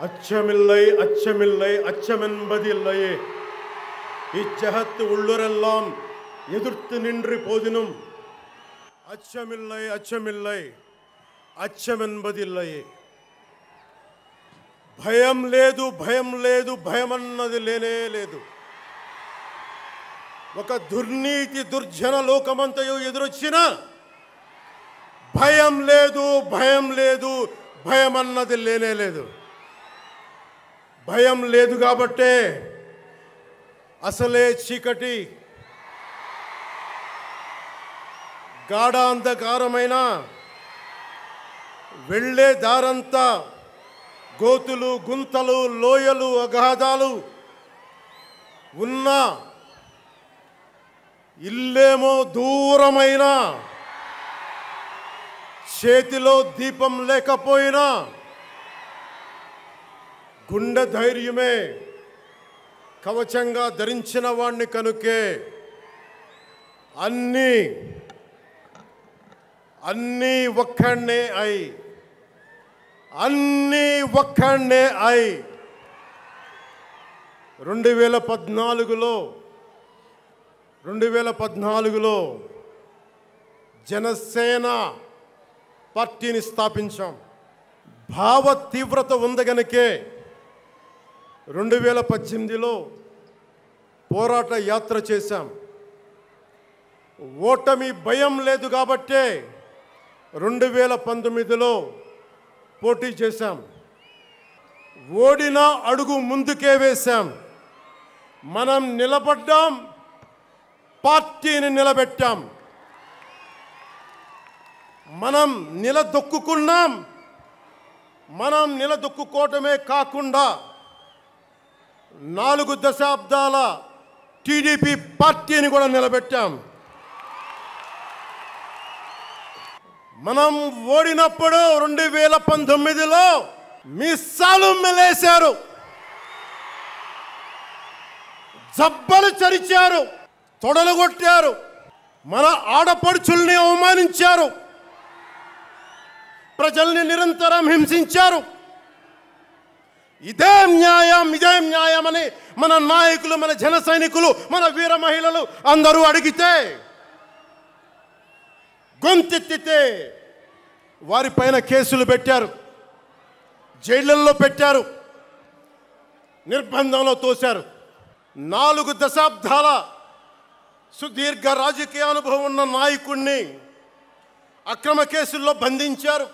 அச்சமில்லை அச்சமில்லை அச்சமென்பதில்லையே இச்சகத்து உள்ளுரெல்லாம் எதிர்த்து நின்று போதினும் அச்சமில்லை அச்சமில்லை అచ్చమెన్బదిల్లయే భయం లేదు భయమన్నది లేనే లేదు. ఒక దుర్నీతి దుర్జన లోకమంతయు ఎదురొచ్చినా భయం లేదు భయమన్నది లేనే లేదు. భయం లేదు కాబట్టే అసలే చీకటి గాఢ అంధకారమైన వెళ్ళే దారంతా గోతులు గుంతలు లోయలు అగాధాలు ఉన్న ఇల్లేమో దూరమైన చేతిలో దీపం లేకపోయినా గుండె ధైర్యమే కవచంగా ధరించిన వాణ్ణి కనుకే అన్నీ ఒక్కడే అయి 2014లో జనసేన పార్టీని స్థాపించాం. భావ తీవ్రత ఉంది గనుకే 2018లో పోరాట యాత్ర చేశాం. ఓటమి భయం లేదు కాబట్టే 2019లో పోటీ చేశాం. ఓడిన అడుగు ముందుకే వేశాం. మనం నిలబడ్డాం, పార్టీని నిలబెట్టాం. మనం నిలదొక్కుకున్నాం. మనం నిలదొక్కుకోవటమే కాకుండా 4 దశాబ్దాల టీడీపీ పార్టీని కూడా నిలబెట్టాం. మనం ఓడినప్పుడు 2019లో మీసాలు మెలేశారు, జబ్బలు చరిచారు, తొడలు కొట్టారు, మన ఆడపడుచుల్ని అవమానించారు, ప్రజల్ని నిరంతరం హింసించారు. ఇదే న్యాయం అని మన నాయకులు, మన జన సైనికులు, మన వీర మహిళలు అందరూ అడిగితే, గొంతెత్తితే వారిపైన కేసులు పెట్టారు, జైళ్ళల్లో పెట్టారు, నిర్బంధంలో తోశారు. 4 దశాబ్దాల సుదీర్ఘ రాజకీయ అనుభవం ఉన్న నాయకుడిని అక్రమ కేసుల్లో బంధించారు.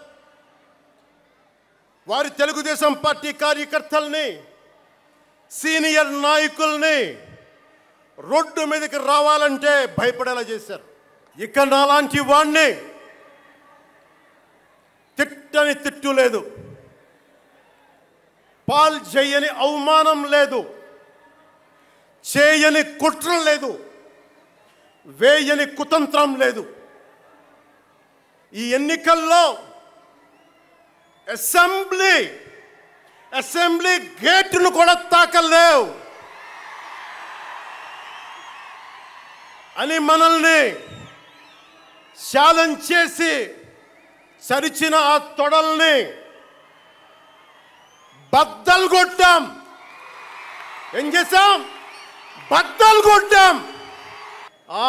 వారి తెలుగుదేశం పార్టీ కార్యకర్తల్ని, సీనియర్ నాయకుల్ని రోడ్డు మీదకి రావాలంటే భయపడేలా చేశారు. ఇక నాలాంటి వాణ్ణి తిట్టని తిట్టు లేదు, పాల్ చేయని అవమానం లేదు, చేయని కుట్ర లేదు, వేయని కుతంత్రం లేదు. ఈ ఎన్నికల్లో అసెంబ్లీ గేటును కూడా తాకలేవు అని మనల్ని ఛాలెంజ్ చేసి సరిచిన ఆ తొడల్ని బద్దలు కొట్టాం. ఏం చేశాం? బద్దలు కొట్టాం.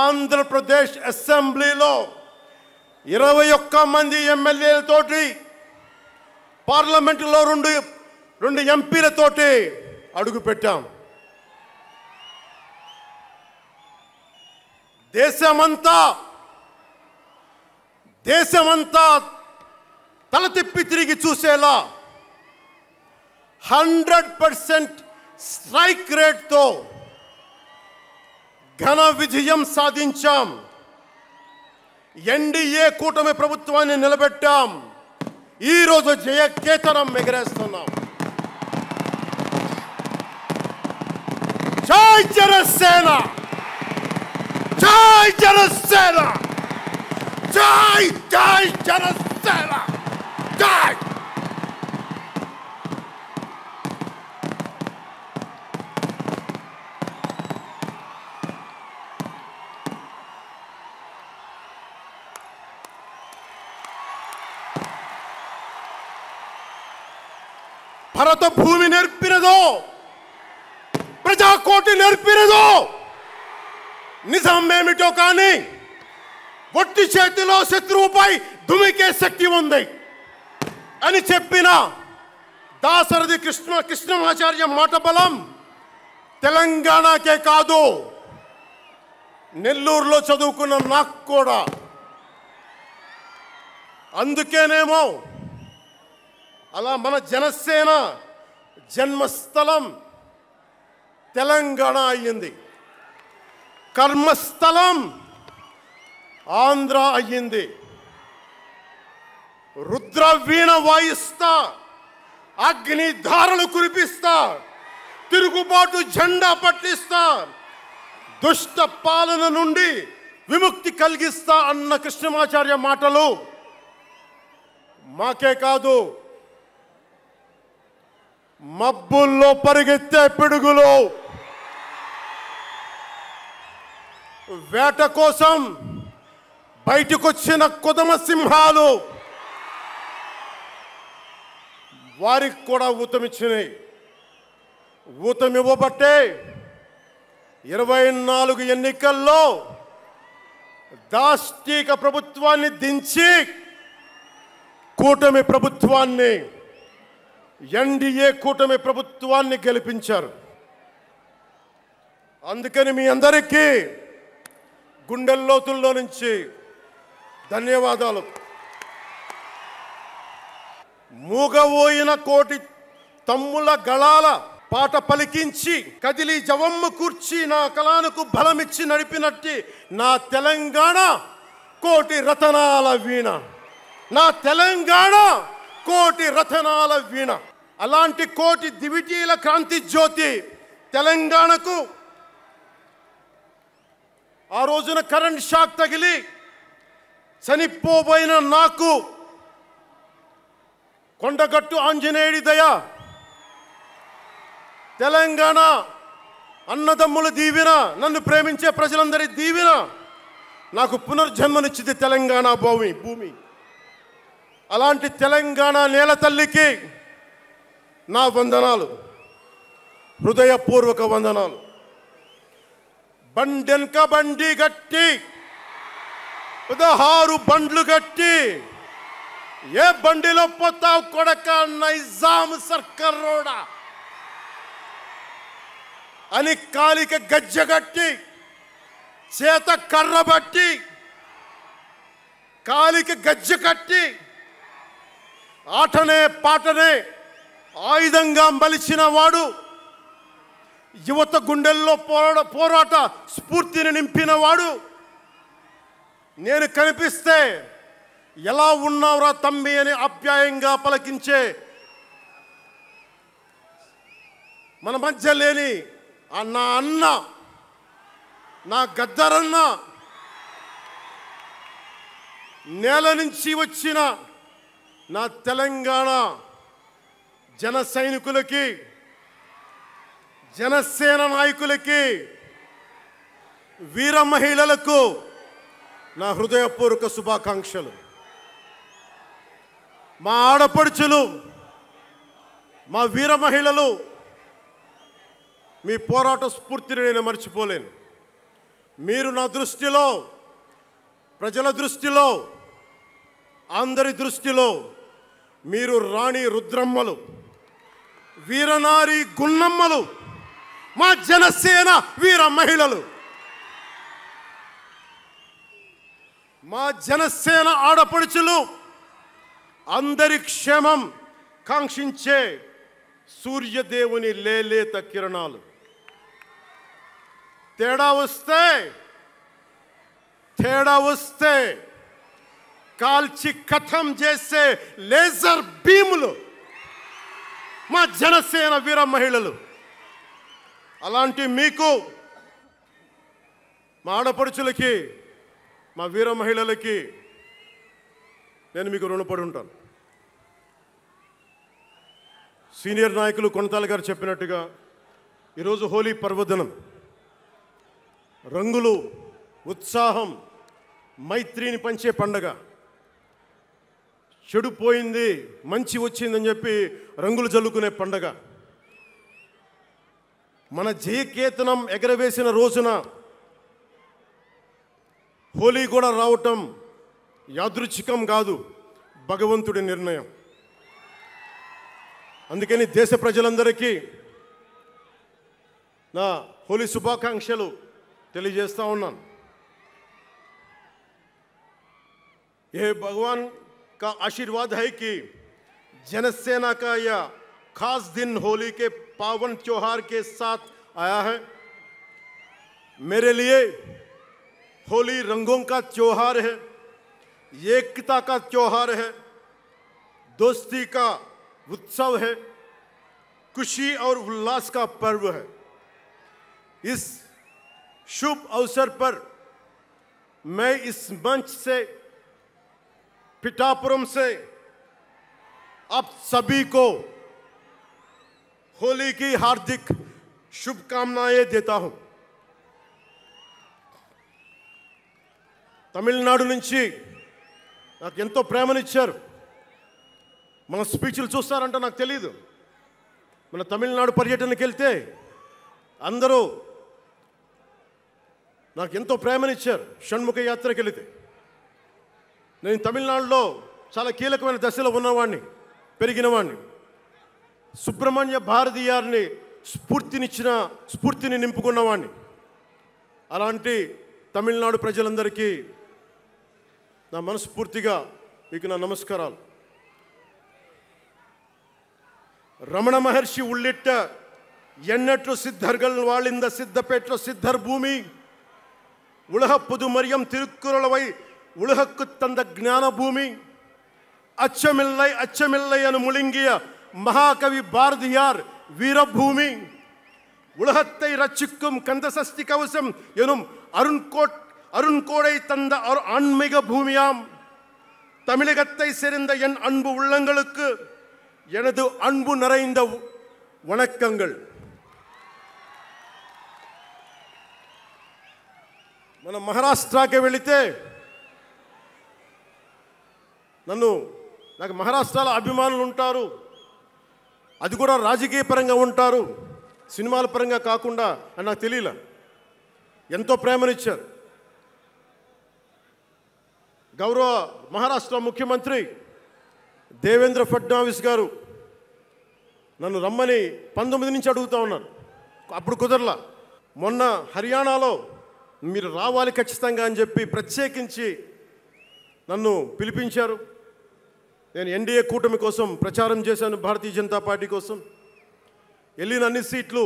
ఆంధ్రప్రదేశ్ అసెంబ్లీలో 21 మంది ఎమ్మెల్యేలతోటి, పార్లమెంటులో 2 ఎంపీలతోటి అడుగు పెట్టాం. దేశమంతా తల తిప్పి తిరిగి చూసేలా 100% స్ట్రైక్ రేట్తో ఘన విజయం సాధించాం. ఎన్డీఏ కూటమి ప్రభుత్వాన్ని నిలబెట్టాం. ఈరోజు జయకేతనం ఎగరేస్తున్నాం. జై జనసేన, జై జనసేన, జై జై జనసేన, జై. భరత భూమి నేర్పినదో, ప్రజాకోటి నేర్పినదో నిజమేమిటో కానీ ఒట్టి చేతిలో శత్రువుపై దుమికే శక్తి ఉంది అని చెప్పిన దాశరథి కృష్ణమాచార్య మాట బలం తెలంగాణకే కాదు, నెల్లూరులో చదువుకున్న నాకు కూడా. అందుకేనేమో అలా మన జనసేన జన్మస్థలం తెలంగాణ అయ్యింది, కర్మస్థలం ఆంధ్ర అయ్యింది. రుద్రవీణ వాయిస్తా, అగ్ని ధారలు కురిపిస్తా, తిరుగుబాటు జెండా పట్టిస్తా, దుష్ట పాలన నుండి విముక్తి కలిగిస్తా అన్న కృష్ణమాచార్య మాటలు మాకే కాదు, మబ్బుల్లో పరిగెత్తే పిడుగులు, వేట కోసం బయటకొచ్చిన కొదమ సింహాలు వారికి కూడా ఊతమిచ్చినాయి. ఊతమివ్వబట్టే 24 ఎన్నికల్లో దాష్టీక ప్రభుత్వాన్ని దించి కూటమి ప్రభుత్వాన్ని, ఎన్డీఏ కూటమి ప్రభుత్వాన్ని గెలిపించారు. అందుకని మీ అందరికీ గుండెల్లోతుల్లో నుంచి ధన్యవాదాలు. మూగబోయిన కోటి తమ్ముల గళాల పాట పలికించి కదిలి జవమ్మ కూర్చి నా కళానికి బలమిచ్చి నడిపినట్టి నా తెలంగాణ కోటి రతనాల వీణ, నా తెలంగాణ కోటి రతనాల వీణ. అలాంటి కోటి దివిటీల క్రాంతి జ్యోతి తెలంగాణకు ఆ రోజున కరెంట్ షాక్ తగిలి చనిపోబోయిన నాకు కొండగట్టు ఆంజనేయుడి దయ, తెలంగాణ అన్నదమ్ముల దీవెన, నన్ను ప్రేమించే ప్రజలందరి దీవెన నాకు పునర్జన్మనిచ్చింది తెలంగాణ భూమి. అలాంటి తెలంగాణ నేల తల్లికి నా వందనాలు, హృదయపూర్వక వందనాలు. బండెన్క బండి గట్టి 16 బండ్లు గట్టి ఏ బండిలో పోతావు కొడక నైజాం సర్కార్ రోడా అని కాలిక గజ్జగట్టి చేత కర్ర బట్టి కాలిక గజ్జ కట్టి ఆటనే పాటనే ఆయుధంగా మలిచిన వాడు, యువత గుండెల్లో పోరాట స్ఫూర్తిని నింపిన వాడు, నేను కనిపిస్తే ఎలా ఉన్నావురా తమ్మి అని ఆప్యాయంగా పలకించే మన మధ్య లేని నా అన్న, నా గద్దరన్న, నేల నుంచి వచ్చిన నా తెలంగాణ జన సైనికులకి, జనసేన నాయకులకి, వీర మహిళలకు నా హృదయపూర్వక శుభాకాంక్షలు. మా ఆడపడుచులు, మా వీర మహిళలు, మీ పోరాట స్ఫూర్తిని నేను మర్చిపోలేను. మీరు నా దృష్టిలో, ప్రజల దృష్టిలో, అందరి దృష్టిలో మీరు రాణి రుద్రమ్మలు, వీరనారి గున్నమ్మలు, మా జనసేన వీర మహిళలు. మా జనసేన ఆడపడుచులు అందరి క్షేమం కాంక్షించే సూర్యదేవుని లేలేత కిరణాలు. తేడా వస్తే కాల్చి కథం చేసే లేజర్ బీములు మా జనసేన వీర మహిళలు. అలాంటి మీకు, మా ఆడపడుచులకి, మా వీర మహిళలకి నేను మీకు రుణపడి ఉంటాను. సీనియర్ నాయకులు కొనతాల గారు చెప్పినట్టుగా ఈరోజు హోలీ పర్వదినం. రంగులు, ఉత్సాహం, మైత్రిని పంచే పండగ. చెడిపోయింది మంచి వచ్చిందని చెప్పి రంగులు జల్లుకునే పండగ. మన జయకేతనం ఎగరవేసిన రోజున హోలీ కూడా రావటం యాదృచ్ఛికం కాదు, భగవంతుడి నిర్ణయం. అందుకని దేశ ప్రజలందరికీ నా హోలీ శుభాకాంక్షలు తెలియజేస్తా ఉన్నాను. ये भगवान का आशीर्वाद है कि जनसेना का यह खास दिन होली के पावन त्योहार के साथ आया है. मेरे लिए होली रंगों का त्योहार है, एकता का त्योहार है, दोस्ती का उत्सव है, खुशी और उल्लास का पर्व है. इस शुभ अवसर पर मैं इस मंच से पिठापुरम से आप सभी को होली की हार्दिक शुभकामनाएं देता हूं. తమిళనాడు నుంచి నాకు ఎంతో ప్రేమనిచ్చారు. మన స్పీచ్లు చూస్తారంట నాకు తెలియదు. మన తమిళనాడు పర్యటనకి వెళ్తే అందరూ నాకు ఎంతో ప్రేమనిచ్చారు. షణ్ముఖ యాత్రకి వెళితే నేను తమిళనాడులో చాలా కీలకమైన దశలో ఉన్నవాడిని, పెరిగినవాడిని. సుబ్రహ్మణ్య భారతీయారిని స్ఫూర్తిని నింపుకున్నవాడిని. అలాంటి తమిళనాడు ప్రజలందరికీ నా మనస్ఫూర్తిగా మీకు నా నమస్కారాలు. రమణ మహర్షి ఉళ్ళిట్ట ఎన్నట్లు సిద్ధర్గల్ వాళింద సిద్ధపేట్ల సిద్ధర్ భూమి ఉలహ పుదుమరియం తిరుక్కురళవై உலகுக்கு தந்த ஞான பூமி அச்சமில்லை அச்சமில்லை என முழுங்கிய மகாகவி பாரதியார் வீரபூமி உலகத்தை ரட்சிக்கும் கந்தசஷ்டி கவசம் எனும் அருண்கோடை தந்த ஆன்மீக பூமியாம் தமிழகத்தை சேர்ந்த என் அன்பு உள்ளங்களுக்கு எனது அன்பு நிறைந்த வணக்கங்கள். మన మహారాష్ట్రకి వెళితే నాకు మహారాష్ట్రలో అభిమానులు ఉంటారు. అది కూడా రాజకీయ పరంగా ఉంటారు, సినిమాల పరంగా కాకుండా అని నాకు తెలియలే. ఎంతో ప్రేమనిచ్చారు. గౌరవ మహారాష్ట్ర ముఖ్యమంత్రి దేవేంద్ర ఫడ్నవీస్ గారు నన్ను రమ్మని 19 నుంచి అడుగుతూ ఉన్నారు. అప్పుడు కుదరలా. మొన్న హర్యానాలో మీరు రావాలి ఖచ్చితంగా అని చెప్పి ప్రత్యేకించి నన్ను పిలిపించారు. నేను ఎన్డీఏ కూటమి కోసం ప్రచారం చేశాను, భారతీయ జనతా పార్టీ కోసం. వెళ్ళిన అన్ని సీట్లు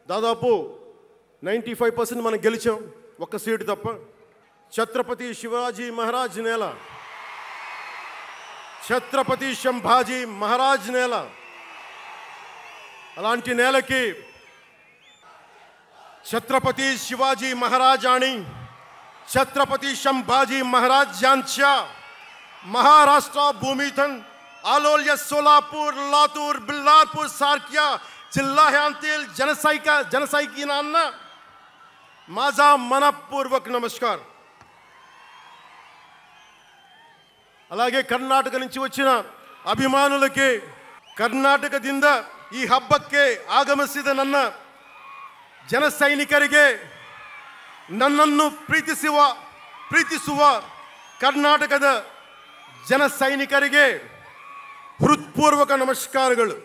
దాదాపు 95% మనం గెలిచాం, ఒక్క సీటు తప్ప. ఛత్రపతి శివాజీ మహారాజ్ నేల, ఛత్రపతి సంభాజీ మహారాజ్ నేల. అలాంటి నేలకి ఛత్రపతి శివాజీ మహారాజ్ आणि छत्रपती संभाजी महाराज यांच्या महाराष्ट्र भूमीतून आलोल्य सोलापूर लातूर बिल्लारपूर सारख्या जिल्ह्यांतील जनसैनिकांना माझा मनपूर्वक नमस्कार. అలాగే కర్ణాటక నుంచి వచ్చిన అభిమానులకి ಕರ್ನಾಟಕದಿಂದ ಈ ಹಬ್ಬಕ್ಕೆ ಆಗಮಿಸಿದ ನನ್ನ ಜನಸೈನಿಕರಿಗೆ ನನ್ನನ್ನು ಪ್ರೀತಿಸುವ ಕರ್ನಾಟಕದ ಜನಸೈನಿಕರಿಗೆ హృత్పూర్వక నమస్కారాలు.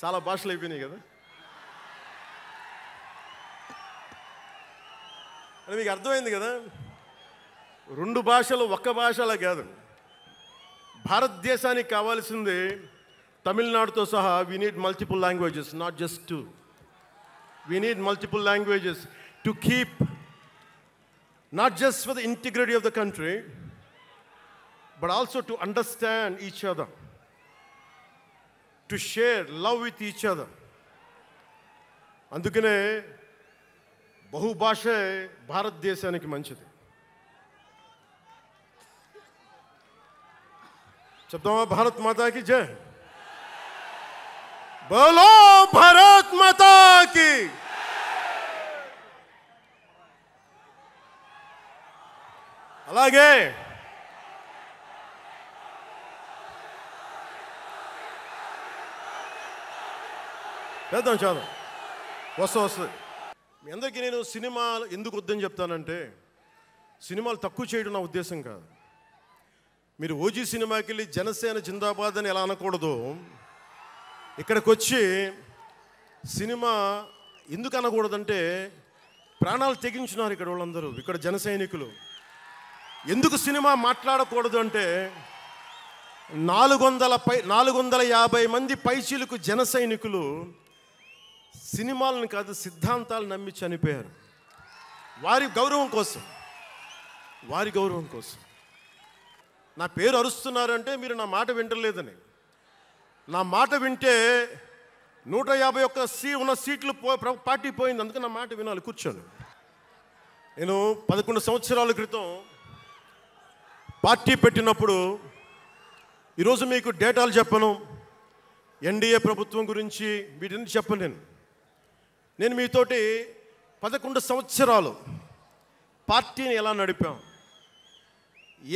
చాలా భాషలు అయిపోయినాయి కదా. అని మీకు అర్థమైంది కదా, రెండు భాషలు ఒక్క భాషలా కాదు. భారతదేశానికి కావాల్సింది తమిళనాడుతో సహా we need multiple languages, not just two. We need multiple languages to keep not just for the integrity of the country but also to understand each other, to share love with each other. అందుకనే బహుభాష భారతదేశానికి మంచిది. చెప్తామా భారత్ మాతా की जय. बोलो भारत माता की. అలాగే చేద్దాం వస్తుంది. మీ అందరికీ నేను సినిమాలు ఎందుకు వద్దని చెప్తానంటే, సినిమాలు తక్కువ చేయడం నా ఉద్దేశం కాదు. మీరు ఓజీ సినిమాకి వెళ్ళి జనసేన జిందాబాద్ అని ఎలా అనకూడదు, ఇక్కడికి వచ్చి సినిమా ఎందుకు అనకూడదంటే, ప్రాణాలు తెగించినారు ఇక్కడ వాళ్ళందరూ, ఇక్కడ జన సైనికులు. ఎందుకు సినిమా మాట్లాడకూడదు అంటే, 450 మంది పైచీలకు జన సైనికులు సినిమాలను కాదు సిద్ధాంతాలు నమ్మి చనిపోయారు. వారి గౌరవం కోసం. నా పేరు అరుస్తున్నారంటే మీరు నా మాట వింటలేదని. నా మాట వింటే 151 ఉన్న సీట్లు పార్టీ పోయింది. అందుకే నా మాట వినాలి, కూర్చోండి. నేను 11 సంవత్సరాల క్రితం పార్టీ పెట్టినప్పుడు, ఈరోజు మీకు డేటాలు చెప్పను, ఎన్డీఏ ప్రభుత్వం గురించి వీటిని చెప్పలేను. నేను మీతోటి 11 సంవత్సరాలు పార్టీని ఎలా నడిపాం,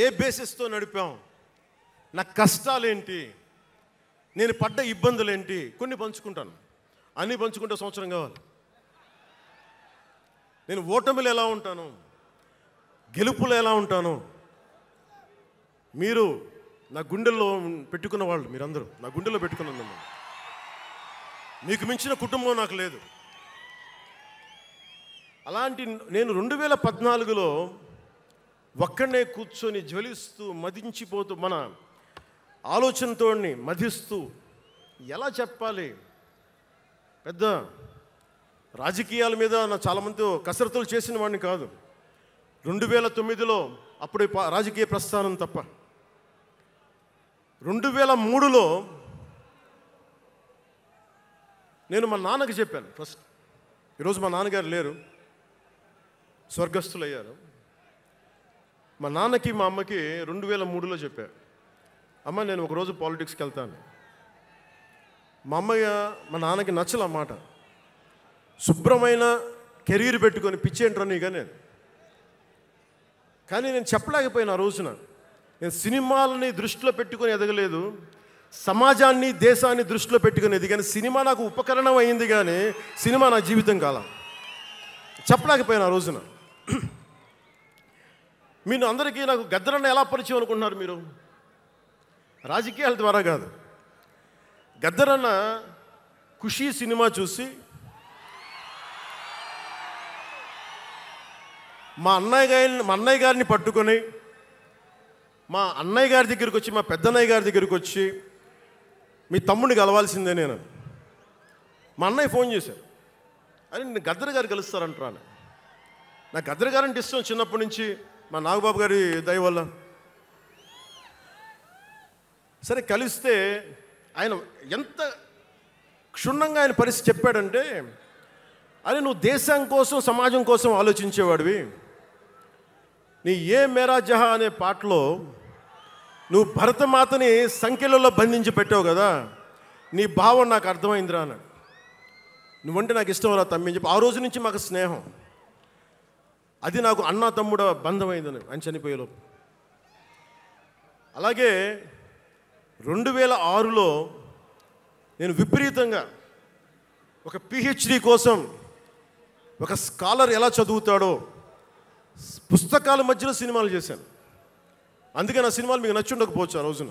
ఏ బేసిస్తో నడిపాం, నా కష్టాలేంటి, నేను పడ్డ ఇబ్బందులేంటి, కొన్ని పంచుకుంటాను. అన్నీ పంచుకుంటే సంవత్సరం కావాలి. నేను ఓటమిలు ఎలా ఉంటాను, గెలుపులు ఎలా ఉంటాను, మీరు నా గుండెల్లో పెట్టుకున్న వాళ్ళు, మీరందరూ నా గుండెల్లో పెట్టుకున్నాను. మీకు మించిన కుటుంబం నాకు లేదు. అలాంటి నేను 2014లో ఒక్కడనే కూర్చొని జ్వలిస్తూ మదించిపోతూ, మన ఆలోచనతో మధిస్తూ, ఎలా చెప్పాలి, పెద్ద రాజకీయాల మీద నా చాలామందితో కసరత్తులు చేసిన వాడిని కాదు. 2009లో అప్పుడు రాజకీయ ప్రస్థానం తప్ప. 2003లో నేను మా నాన్నకి చెప్పాను ఫస్ట్. ఈరోజు మా నాన్నగారు లేరు, స్వర్గస్థులయ్యారు. మా నాన్నకి మా అమ్మకి 2003లో చెప్పారు, అమ్మ నేను ఒకరోజు పాలిటిక్స్కి వెళ్తాను. మా మా నాన్నకి నచ్చల మాట. శుభ్రమైన కెరీర్ పెట్టుకొని పిచ్చేంట్రా నీగా నేను. కానీ నేను చెప్పలేకపోయినా. ఆ రోజున నేను సినిమాలని దృష్టిలో పెట్టుకొని ఎదగలేదు, సమాజాన్ని దేశాన్ని దృష్టిలో పెట్టుకొని ఎదిగాను. సినిమా నాకు ఉపకరణం అయింది, కానీ సినిమా నా జీవితం కాలం. చెప్పలేకపోయినా ఆ రోజున. మీరు అందరికీ నాకు గద్దరన్న ఎలా పరిచయం అనుకుంటున్నారు మీరు? రాజకీయాల ద్వారా కాదు. గద్దరన్న ఖుషీ సినిమా చూసి మా అన్నయ్య గారిని పట్టుకొని మా అన్నయ్య గారి దగ్గరికి వచ్చి, మా పెద్దన్నయ్య గారి దగ్గరికి వచ్చి, మీ తమ్ముడిని కలవాల్సిందే నేను. మా అన్నయ్య ఫోన్ చేశారు, అని నేను గద్దర్ గారు కలుస్తారంటారా అని. నాకు గద్దర్ గారు అంటే ఇష్టం చిన్నప్పటి నుంచి, మా నాగబాబు గారి దయ వల్ల. సరే కలిస్తే ఆయన ఎంత క్షుణ్ణంగా ఆయన పరిస్థితి చెప్పాడంటే, అరే నువ్వు దేశం కోసం సమాజం కోసం ఆలోచించేవాడివి. నీ ఏ మేరా జహా అనే పాటలో నువ్వు భరతమాతని సంఖ్యలలో బంధించి పెట్టావు కదా, నీ భావం నాకు అర్థమైందిరా అన్నాడు. నువ్వంటే నాకు ఇష్టం రా తమ్మి అని చెప్పి ఆ రోజు నుంచి మాకు స్నేహం. అది నాకు అన్నా తమ్ముడు బంధమైందని ఆయన చనిపోయేలోపు. అలాగే 2006లో నేను విపరీతంగా ఒక పిహెచ్డి కోసం, ఒక స్కాలర్ ఎలా చదువుతాడో పుస్తకాల మధ్యలో సినిమాలు చేశాను. అందుకే నా సినిమాలు మీకు నచ్చి ఉండకపోవచ్చు ఆ రోజున.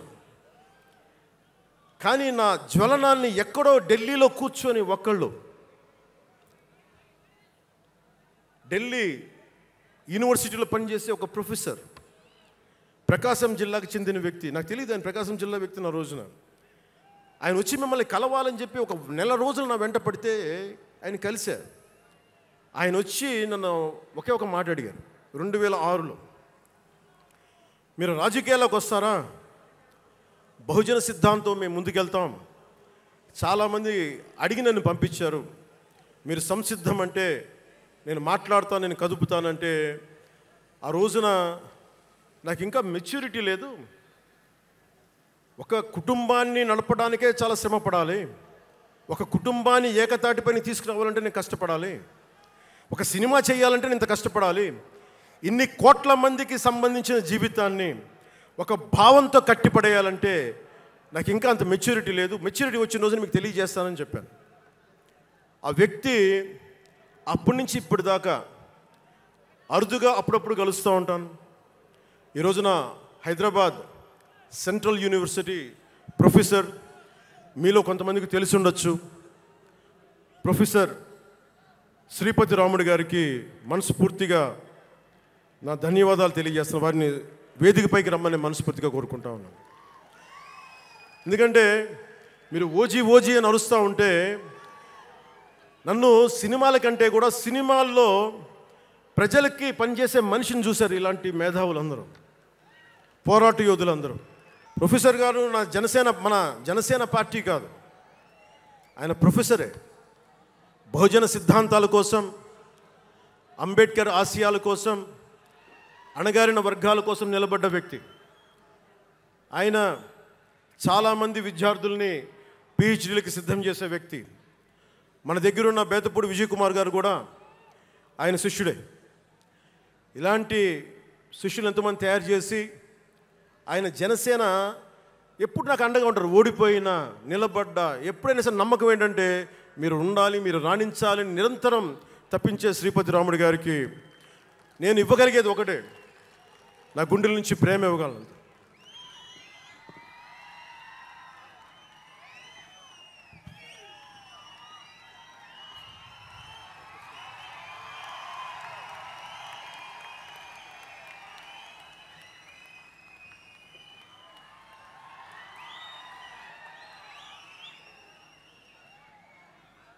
కానీ నా జ్వలనాన్ని ఎక్కడో ఢిల్లీలో కూర్చొని ఒక్కళ్ళు, ఢిల్లీ యూనివర్సిటీలో పనిచేసే ఒక ప్రొఫెసర్, ప్రకాశం జిల్లాకు చెందిన వ్యక్తి, నాకు తెలియదు ఆయన ప్రకాశం జిల్లా వ్యక్తి. నా రోజున ఆయన వచ్చి మిమ్మల్ని కలవాలని చెప్పి ఒక నెల రోజులు నా వెంట పడితే ఆయన కలిశారు. ఆయన వచ్చి నన్ను ఒకే ఒక మాట అడిగారు 2006లో, మీరు రాజకీయాల్లోకి వస్తారా? బహుజన సిద్ధాంతం మేము ముందుకెళ్తాం. చాలామంది అడిగి నన్ను పంపించారు, మీరు సంసిద్ధం అంటే నేను మాట్లాడతాను, నేను కదుపుతానంటే. ఆ రోజున నాకు ఇంకా మెచ్యూరిటీ లేదు. ఒక కుటుంబాన్ని నడపడానికే చాలా శ్రమ పడాలి. ఒక కుటుంబాన్ని ఏకతాటిపైన తీసుకురావాలంటే నేను కష్టపడాలి. ఒక సినిమా చేయాలంటే నేను ఇంత కష్టపడాలి. ఇన్ని కోట్ల మందికి సంబంధించిన జీవితాన్ని ఒక భావంతో కట్టిపడేయాలంటే నాకు ఇంకా అంత మెచ్యూరిటీ లేదు. మెచ్యూరిటీ వచ్చిన రోజున మీకు తెలియజేస్తానని చెప్పాను. ఆ వ్యక్తి అప్పటి నుంచి ఇప్పటిదాకా అరుదుగా అప్పుడప్పుడు కలుస్తూ ఉంటాను. ఈ రోజున హైదరాబాద్ సెంట్రల్ యూనివర్సిటీ ప్రొఫెసర్, మీలో కొంతమందికి తెలిసి ఉండొచ్చు, ప్రొఫెసర్ శ్రీపతి రాముడు గారికి మనస్ఫూర్తిగా నా ధన్యవాదాలు తెలియజేస్తున్నాను. వారిని వేదికపైకి రమ్మని మనస్ఫూర్తిగా కోరుకుంటా ఉన్నాను. ఎందుకంటే మీరు ఓజీ అని అరుస్తూ ఉంటే నన్ను సినిమాల కంటే కూడా సినిమాల్లో ప్రజలకి పనిచేసే మనిషిని చూశారు ఇలాంటి మేధావులందరూ, పోరాట యోధులందరూ. ప్రొఫెసర్ గారు మన జనసేన పార్టీ కాదు, ఆయన ప్రొఫెసరే. బహుజన సిద్ధాంతాల కోసం, అంబేద్కర్ ఆశయాల కోసం, అణగారిన వర్గాల కోసం నిలబడ్డ వ్యక్తి. ఆయన చాలామంది విద్యార్థుల్ని పిహెచ్డీలకి సిద్ధం చేసే వ్యక్తి. మన దగ్గరున్న బేతపూడి విజయ్ కుమార్ గారు కూడా ఆయన శిష్యుడే. ఇలాంటి శిష్యులు ఎంతమంది తయారు చేసి ఆయన జనసేన ఎప్పుడు నాకు అండగా ఉంటారు. ఓడిపోయినా నిలబడ్డా ఎప్పుడైనా సరే నమ్మకం ఏంటంటే మీరు ఉండాలి, మీరు రాణించాలని నిరంతరం తప్పించే శ్రీపతి రాముడు గారికి నేను ఇవ్వగలిగేది ఒకటే, నా గుండెల నుంచి ప్రేమ ఇవ్వగలను.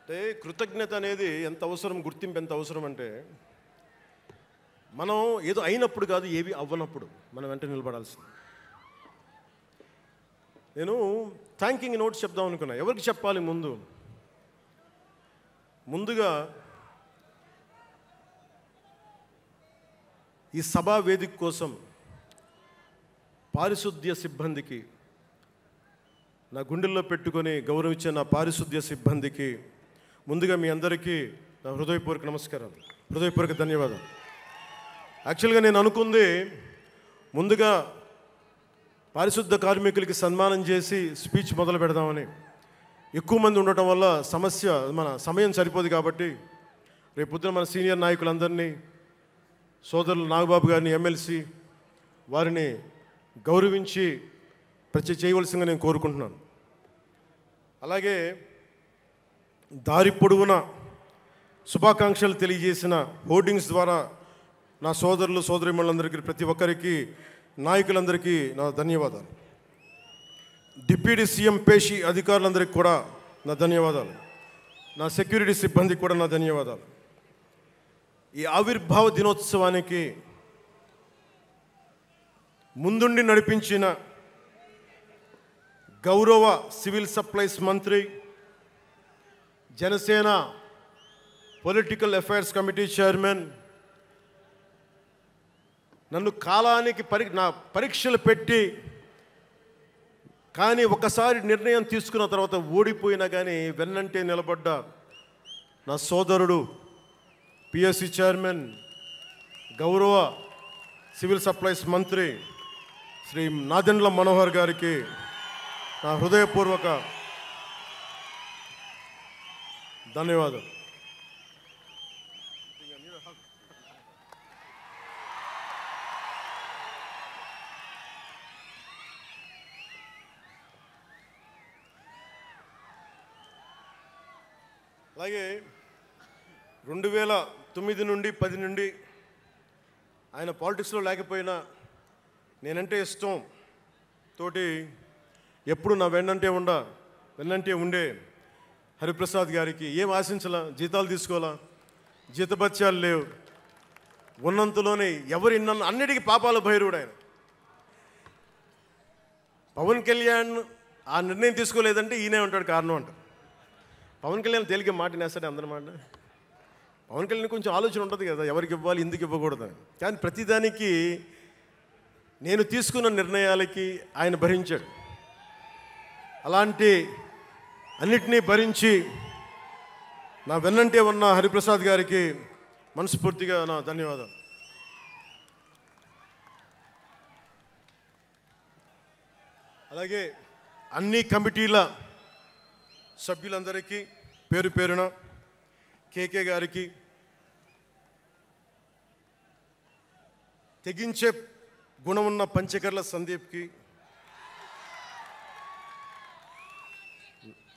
అంటే కృతజ్ఞత అనేది ఎంత అవసరం, గుర్తింపు ఎంత అవసరం అంటే మనం ఏదో అయినప్పుడు కాదు, ఏవి అవ్వనప్పుడు మనం వెంట నిలబడాల్సింది. నేను థ్యాంకింగ్ నోట్స్ చెప్దాం అనుకున్నా. ఎవరికి చెప్పాలి? ముందుగా ఈ సభా వేదిక కోసం పారిశుద్ధ్య సిబ్బందికి, నా గుండెల్లో పెట్టుకొని గౌరవించే నా పారిశుద్ధ్య సిబ్బందికి ముందుగా మీ అందరికీ నా హృదయపూర్వక నమస్కారాలు, హృదయపూర్వక ధన్యవాదాలు. యాక్చువల్గా నేను అనుకుంది ముందుగా పారిశుద్ధ కార్మికులకి సన్మానం చేసి స్పీచ్ మొదలు పెడదామని. ఎక్కువ మంది ఉండటం వల్ల మన సమయం సరిపోదు కాబట్టి రేపొద్దున మన సీనియర్ నాయకులందరినీ, సోదరులు నాగబాబు గారిని, ఎమ్మెల్సీ వారిని గౌరవించి చేయవలసిందిగా నేను కోరుకుంటున్నాను. అలాగే దారి పొడవున శుభాకాంక్షలు తెలియజేసిన హోర్డింగ్స్ ద్వారా నా సోదరులు సోదరీమణులందరికీ, ప్రతి ఒక్కరికి, నాయకులందరికీ నా ధన్యవాదాలు. డిప్యూటీ సీఎం పేషి అధికారులందరికీ కూడా నా ధన్యవాదాలు. నా సెక్యూరిటీ సిబ్బందికి కూడా నా ధన్యవాదాలు. ఈ ఆవిర్భావ దినోత్సవానికి ముందుండి నడిపించిన గౌరవ సివిల్ సప్లైస్ మంత్రి, Janasena political affairs committee chairman, నన్ను కాలానికి నా పరీక్షలు పెట్టి కానీ ఒకసారి నిర్ణయం తీసుకున్న తర్వాత ఓడిపోయినా కానీ వెన్నంటే నిలబడ్డ నా సోదరుడు పిఎస్సి చైర్మన్, గౌరవ సివిల్ సప్లైస్ మంత్రి శ్రీ నాదెండ్ల మనోహర్ గారికి నా హృదయపూర్వక ధన్యవాదాలు. అలాగే 2009 నుండి 10 నుండి ఆయన పాలిటిక్స్లో లేకపోయినా నేనంటే ఇష్టం తోటి ఎప్పుడు నా వెన్నంటే ఉండే హరిప్రసాద్ గారికి ఏం ఆశించాలా, జీతాలు తీసుకోవాలా, జీతభత్యాలు లేవు, ఉన్నంతలోనే ఎవరు అన్నిటికీ పాపాల భైరవుడు ఆయన. పవన్ కళ్యాణ్ ఆ నిర్ణయం తీసుకోలేదంటే ఈయనే ఉంటాడు కారణం అంట. పవన్ కళ్యాణ్ తేలిక మాట నేస్తాడు అందరమాట. పవన్ కళ్యాణ్ కొంచెం ఆలోచన ఉంటుంది కదా, ఎవరికి ఇవ్వాలి, ఎందుకు ఇవ్వకూడదు. కానీ ప్రతిదానికి నేను తీసుకున్న నిర్ణయాలకి ఆయన భరించాడు. అలాంటి అన్నిటినీ భరించి నా వెన్నంటే ఉన్న హరిప్రసాద్ గారికి మనస్ఫూర్తిగా నా ధన్యవాదాలు. అలాగే అన్ని కమిటీల సభ్యులందరికీ పేరు పేరున, కేకే గారికి, తెగించే గుణమున్న పంచకర్ల సందీప్కి,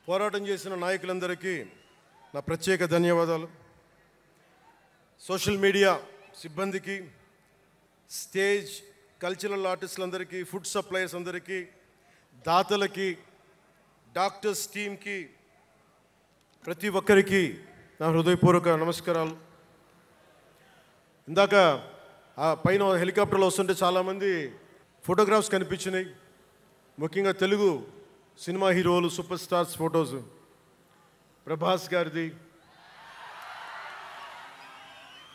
పోరాటం చేసిన నాయకులందరికీ నా ప్రత్యేక ధన్యవాదాలు. సోషల్ మీడియా సిబ్బందికి, స్టేజ్ కల్చరల్ ఆర్టిస్టులందరికీ, ఫుడ్ సప్లయర్స్ అందరికీ, దాతలకి, డాక్టర్స్ టీమ్కి, ప్రతి ఒక్కరికి నా హృదయపూర్వక నమస్కారాలు. ఇందాక ఆ పైన హెలికాప్టర్లో వస్తుంటే చాలామంది ఫోటోగ్రాఫ్స్ కనిపించినాయి. ముఖ్యంగా తెలుగు సినిమా హీరోలు, సూపర్ స్టార్స్ ఫొటోస్. ప్రభాస్ గారిది,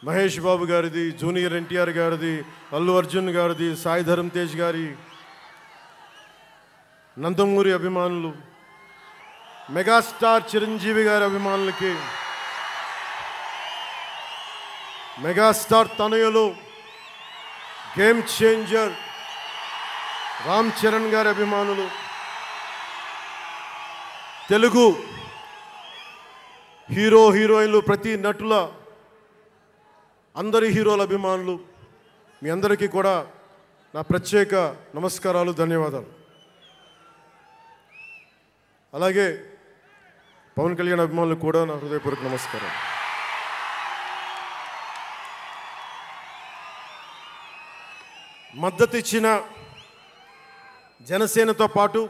మహేష్ బాబు గారిది, జూనియర్ ఎన్టీఆర్ గారిది, అల్లు అర్జున్ గారిది, సాయి ధరమ్ తేజ్ గారి, నందమూరి అభిమానులు, మెగాస్టార్ చిరంజీవి గారి అభిమానులకి, మెగాస్టార్ తనయులు, గేమ్ చేంజర్ రామ్ చరణ్ గారి అభిమానులు, తెలుగు హీరో హీరోయిన్లు, ప్రతి నటుల అందరి హీరోల అభిమానులు, మీ అందరికీ కూడా నా ప్రత్యేక నమస్కారాలు, ధన్యవాదాలు. అలాగే పవన్ కళ్యాణ్ అభిమానులకు కూడా నా హృదయపూర్వక నమస్కారం. మద్దతు ఇచ్చిన జనసేనతో పాటు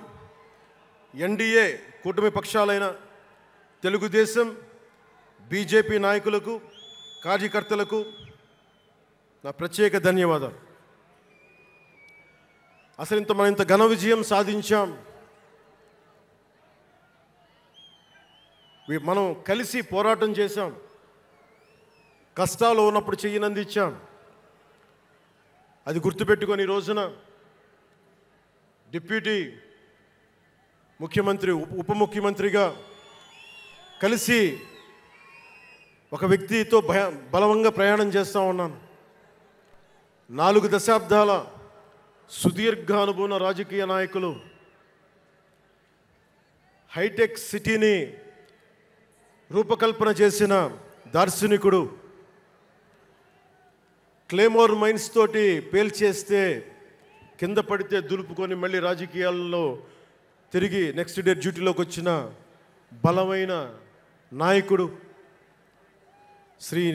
ఎన్డీఏ కూటమి పక్షాలైన తెలుగుదేశం, బీజేపీ నాయకులకు, కార్యకర్తలకు నా ప్రత్యేక ధన్యవాదాలు. అసలు మనం ఇంత ఘన విజయం సాధించాం. మనం కలిసి పోరాటం చేశాం, కష్టాలు ఉన్నప్పుడు చెయ్యినందించాం. అది గుర్తుపెట్టుకొని ఈ రోజున డిప్యూటీ ముఖ్యమంత్రి, ఉప ముఖ్యమంత్రిగా కలిసి ఒక వ్యక్తితో బలంగా ప్రయాణం చేస్తూ ఉన్నాను. 4 దశాబ్దాల సుదీర్ఘ అనుభవం రాజకీయ నాయకులు, హైటెక్ సిటీని రూపకల్పన చేసిన దార్శనికుడు, క్లేమోర్ మైన్స్ తోటి పేల్చేస్తే కింద పడితే దులుపుకొని మళ్ళీ రాజకీయాల్లో తిరిగి నెక్స్ట్ డే డ్యూటీలోకి వచ్చిన బలమైన నాయకుడు, శ్రీ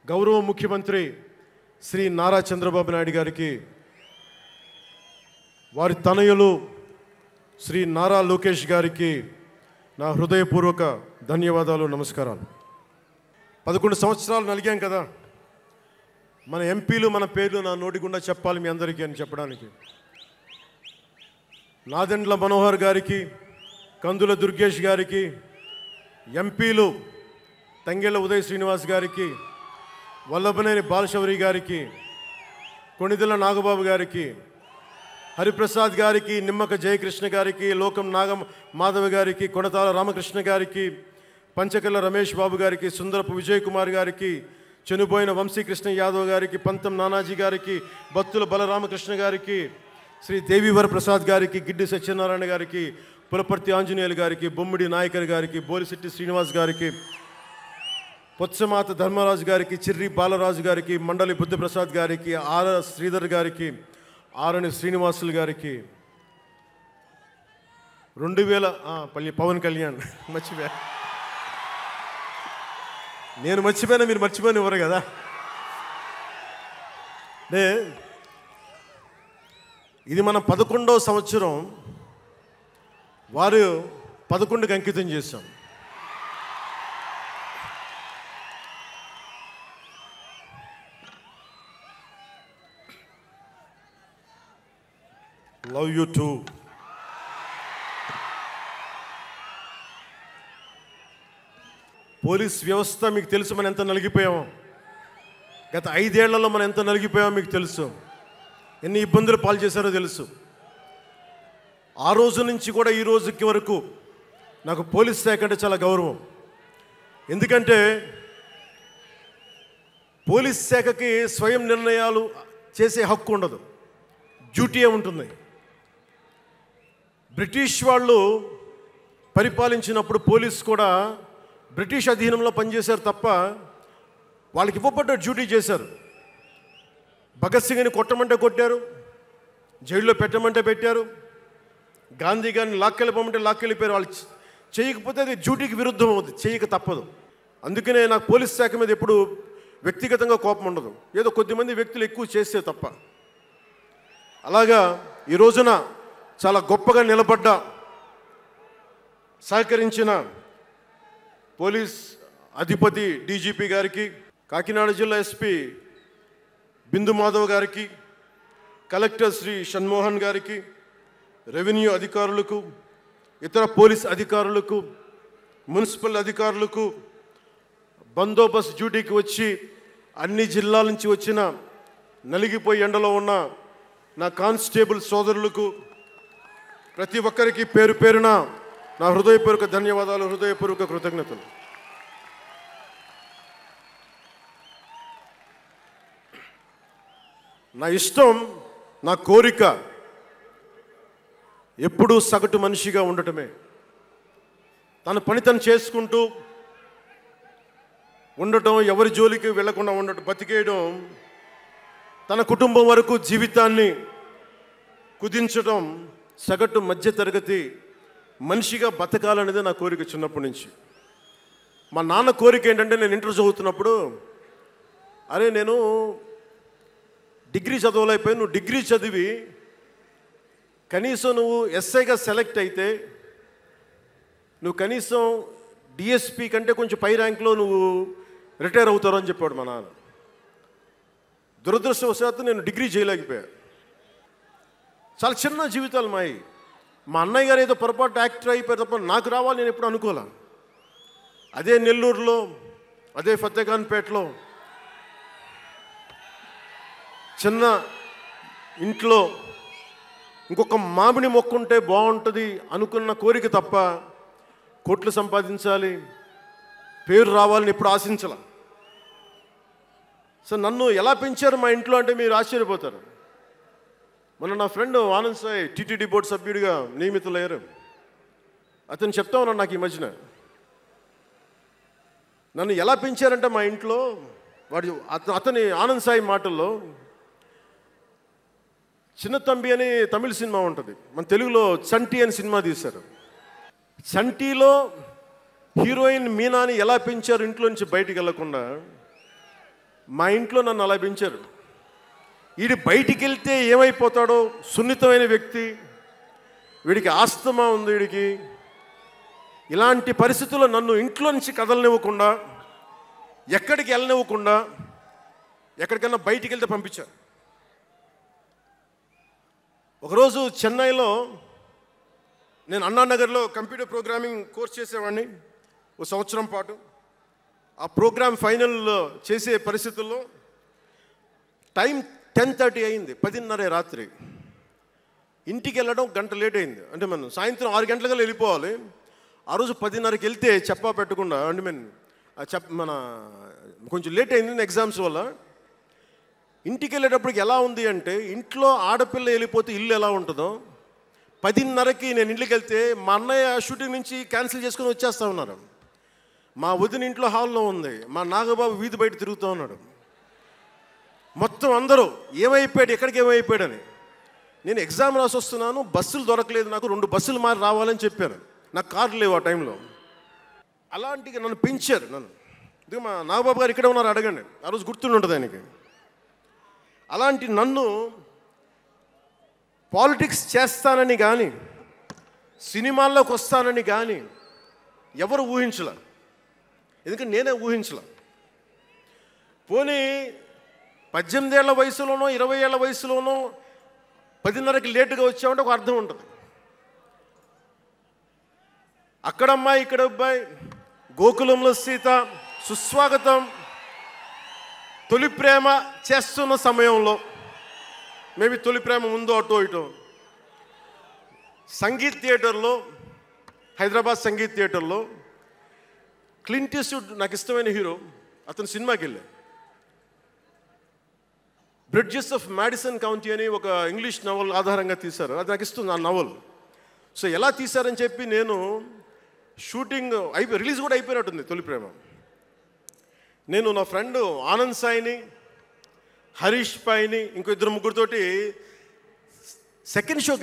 గౌరవ ముఖ్యమంత్రి శ్రీ నారా చంద్రబాబు నాయుడు గారికి, వారి తనయులు శ్రీ నారా లోకేష్ గారికి నా హృదయపూర్వక ధన్యవాదాలు, నమస్కారాలు. 11 సంవత్సరాలు నలిగాం కదా, మన ఎంపీలు మన పేర్లు నా నోటి గుండా చెప్పాలి మీ అందరికీ అని చెప్పడానికి. నాదెండ్ల మనోహర్ గారికి, కందుల దుర్గేష్ గారికి, ఎంపీలు తంగెళ్ళ ఉదయ్ శ్రీనివాస్ గారికి, వల్లభనేని బాలశౌరి గారికి, కొణిదెల నాగబాబు గారికి, హరిప్రసాద్ గారికి, నిమ్మక జయకృష్ణ గారికి, లోకం మాధవ గారికి, కొనతాల రామకృష్ణ గారికి, పంచకల్ల రమేష్ బాబు గారికి, సుందరపు విజయ్ కుమార్ గారికి, చనిపోయిన వంశీకృష్ణ యాదవ్ గారికి, పంతం నానాజీ గారికి, బత్తుల బలరామకృష్ణ గారికి, శ్రీ దేవివర ప్రసాద్ గారికి, గిడ్డి సత్యనారాయణ గారికి, పులపర్తి ఆంజనేయులు గారికి, బొమ్మిడి నాయకర్ గారికి, బోలిశెట్టి శ్రీనివాస్ గారికి, పొత్సమాత ధర్మరాజు గారికి, చిర్రి బాలరాజు గారికి, మండలి బుద్ధప్రసాద్ గారికి, ఆర్ శ్రీధర్ గారికి, ఆరణి శ్రీనివాసులు గారికి, 2000 పవన్ కళ్యాణ్ మర్చిపోయా, నేను మర్చిపోయినా మీరు మర్చిపోయిన ఎవరు కదా. ఇది మన 11వ సంవత్సరం, వారు 11కి అంకితం చేశాం. Love you two. పోలీస్ వ్యవస్థ మీకు తెలుసు మనం ఎంత నలిగిపోయామో. గత 5 ఏళ్లలో మనం ఎంత నలిగిపోయామో మీకు తెలుసు. ఎన్ని ఇబ్బందులు పాలు చేశారో తెలుసు. ఆ రోజు నుంచి కూడా ఈ రోజుకి వరకు నాకు పోలీస్ శాఖ అంటే చాలా గౌరవం. ఎందుకంటే పోలీస్ శాఖకి స్వయం నిర్ణయాలు చేసే హక్కు ఉండదు, డ్యూటీ ఉంటుంది. బ్రిటిష్ వాళ్ళు పరిపాలించినప్పుడు పోలీసు కూడా బ్రిటిష్ అధీనంలో పనిచేశారు తప్ప వాళ్ళకి ఇవ్వబడ్డ డ్యూటీ చేశారు. భగత్ సింగ్ని కొట్టమంటే కొట్టారు, జైల్లో పెట్టమంటే పెట్టారు, గాంధీ గారిని లాక్కెళ్ళిపోమంటే లాక్కెళ్ళిపోయారు. వాళ్ళు చేయకపోతే అది డ్యూటీకి విరుద్ధం అవుతుంది, చేయక తప్పదు. అందుకనే నాకు పోలీస్ శాఖ మీద ఎప్పుడు వ్యక్తిగతంగా కోపం ఉండదు, ఏదో కొద్దిమంది వ్యక్తులు ఎక్కువ చేస్తే తప్ప. అలాగా ఈ రోజున చాలా గొప్పగా నిలబడ్డ సహకరించిన పోలీస్ అధిపతి డీజీపీ గారికి, కాకినాడ జిల్లా ఎస్పీ బిందు మాధవ్ గారికి, కలెక్టర్ శ్రీ షణ్మోహన్ గారికి, రెవెన్యూ అధికారులకు, ఇతర పోలీస్ అధికారులకు, మున్సిపల్ అధికారులకు, బందోబస్తు డ్యూటీకి వచ్చి అన్ని జిల్లాల నుంచి వచ్చిన నలిగిపోయి ఎండలో ఉన్న నా కానిస్టేబుల్ సోదరులకు ప్రతి ఒక్కరికి పేరు పేరున నా హృదయపూర్వక ధన్యవాదాలు, హృదయపూర్వక కృతజ్ఞతలు. నా ఇష్టం, నా కోరిక ఎప్పుడూ సగటు మనిషిగా ఉండటమే. తన పని తను చేసుకుంటూ ఉండటం, ఎవరి జోలికి వెళ్లకుండా ఉండటం, బతికేయడం, తన కుటుంబం వరకు జీవితాన్ని కుదించడం, సగటు మధ్యతరగతి మనిషిగా బతకాలనేది నా కోరిక చిన్నప్పటి నుంచి. మా నాన్న కోరిక ఏంటంటే, నేను ఇంటర్ చదువుతున్నప్పుడు, అరే నేను డిగ్రీ చదవలేకపోయి, నువ్వు డిగ్రీ చదివి కనీసం నువ్వు ఎస్ఐగా సెలెక్ట్ అయితే నువ్వు కనీసం డిఎస్పీ కంటే కొంచెం పై ర్యాంక్లో నువ్వు రిటైర్ అవుతారు అని చెప్పాడు మా నాన్న. దురదృష్టవశాత్తు నేను డిగ్రీ చేయలేకపోయా. చాలా చిన్న జీవితాలు మాయి. మా అన్నయ్య గారు ఏదో పొరపాటు యాక్టర్ అయిపోయారు తప్ప నాకు రావాలి నేను ఎప్పుడు అనుకోలే. అదే నెల్లూరులో, అదే ఫతేఖాన్పేటలో చిన్న ఇంట్లో ఇంకొక మామిడి మొక్క ఉంటే బాగుంటుంది అనుకున్న కోరిక తప్ప కోట్లు సంపాదించాలి, పేరు రావాలని ఎప్పుడు ఆశించాల. సో నన్ను ఎలా పెంచారు మా ఇంట్లో అంటే మీరు ఆశ్చర్యపోతారు. మొన్న నా friend Anand Sai TTD board సభ్యుడిగా నియమితులయ్యారు. అతను చెప్తా ఉన్నాడు నాకు ఈ మధ్యన, నన్ను ఎలా పెంచారంటే మా ఇంట్లో అతని ఆనంద్ సాయి మాటల్లో, చిన్న తంబి అని తమిళ సినిమా ఉంటుంది, మన తెలుగులో చంటి అని సినిమా తీశారు. చంటిలో హీరోయిన్ మీనాని ఎలా పెంచారు ఇంట్లో నుంచి బయటికి వెళ్లకుండా, మా ఇంట్లో నన్ను అలా పెంచారు. వీడి బయటికి వెళ్తే ఏమైపోతాడో, సున్నితమైన వ్యక్తి, వీడికి ఆస్తమా ఉంది, వీడికి ఇలాంటి పరిస్థితుల్లో నన్ను ఇంట్లో నుంచి కదలనివ్వకుండా, ఎక్కడికి వెళ్ళనివ్వకుండా, ఎక్కడికన్నా బయటికి వెళ్తే పంపించారు. ఒకరోజు చెన్నైలో నేను అన్నానగర్లో కంప్యూటర్ ప్రోగ్రామింగ్ కోర్స్ చేసేవాడిని ఒక సంవత్సరం పాటు. ఆ ప్రోగ్రామ్ ఫైనల్ చేసే పరిస్థితుల్లో టైం 10:30 అయింది, 10:30 రాత్రి. ఇంటికి వెళ్ళడం గంట లేట్ అయింది. అంటే మనం సాయంత్రం 6 గంటలకు వెళ్ళిపోవాలి. ఆ రోజు 10:30కి వెళ్తే చెప్పా పెట్టకుండా, అంటే మన కొంచెం లేట్ అయింది ఎగ్జామ్స్ వల్ల. ఇంటికి వెళ్ళేటప్పటికి ఎలా ఉంది అంటే, ఇంట్లో ఆడపిల్ల వెళ్ళిపోతే ఇల్లు ఎలా ఉంటుందో, 10:30కి నేను ఇంటికి వెళ్తే మా అన్నయ్య షూటింగ్ నుంచి క్యాన్సిల్ చేసుకుని వచ్చేస్తా ఉన్నారు. మా వదిన ఇంట్లో హాల్లో ఉంది, మా నాగబాబు వీధి బయట తిరుగుతూ ఉన్నాడు. మొత్తం అందరూ ఏమైపోయాడు, ఎక్కడికి ఏమైపోయాడని. నేను ఎగ్జామ్ రాసి వస్తున్నాను, బస్సులు దొరకలేదు నాకు, 2 బస్సులు మారి రావాలని చెప్పాను. నాకు కార్లు లేవు ఆ టైంలో. అలాంటిగా నన్ను పెంచారు. ఇది మా నాగబాబు గారు ఇక్కడే ఉన్నారు, అడగండి, ఆ రోజు గుర్తుండి ఉంటుంది ఆయనకి. అలాంటి నన్ను పాలిటిక్స్ చేస్తానని కానీ, సినిమాల్లోకి వస్తానని కానీ ఎవరు ఊహించలే. ఎందుకంటే నేనే ఊహించలే. పోనీ 18 ఏళ్ల వయసులోనో 20 ఏళ్ల వయసులోనో 10:30కి లేటుగా వచ్చామంటే ఒక అర్థం ఉంటుంది. అక్కడమ్మాయి ఇక్కడ అబ్బాయి, గోకులంలో సీత, సుస్వాగతం, తొలి ప్రేమ చేస్తున్న సమయంలో, మేబీ తొలి ప్రేమ ముందు అటో ఇటో, సంగీత్ థియేటర్లో, హైదరాబాద్ సంగీత్ థియేటర్లో క్లింట్ ఈస్ట్వుడ్ నాకు ఇష్టమైన హీరో, అతను సినిమాకి వెళ్ళా. బ్రిడ్జెస్ ఆఫ్ మాడిసన్ కౌంటీ అని ఒక ఇంగ్లీష్ నవల్ ఆధారంగా తీశారు. అది నాకు ఇస్తుంది ఆ నవల్. సో ఎలా తీశారని చెప్పి నేను షూటింగ్ రిలీజ్ కూడా అయిపోయినట్టుంది తొలి ప్రేమ. నేను నా ఫ్రెండ్ ఆనంద్ సాయిని, హరీష్ పాయిని, ఇంకో ఇద్దరు ముగ్గురితోటి సెకండ్ షోకి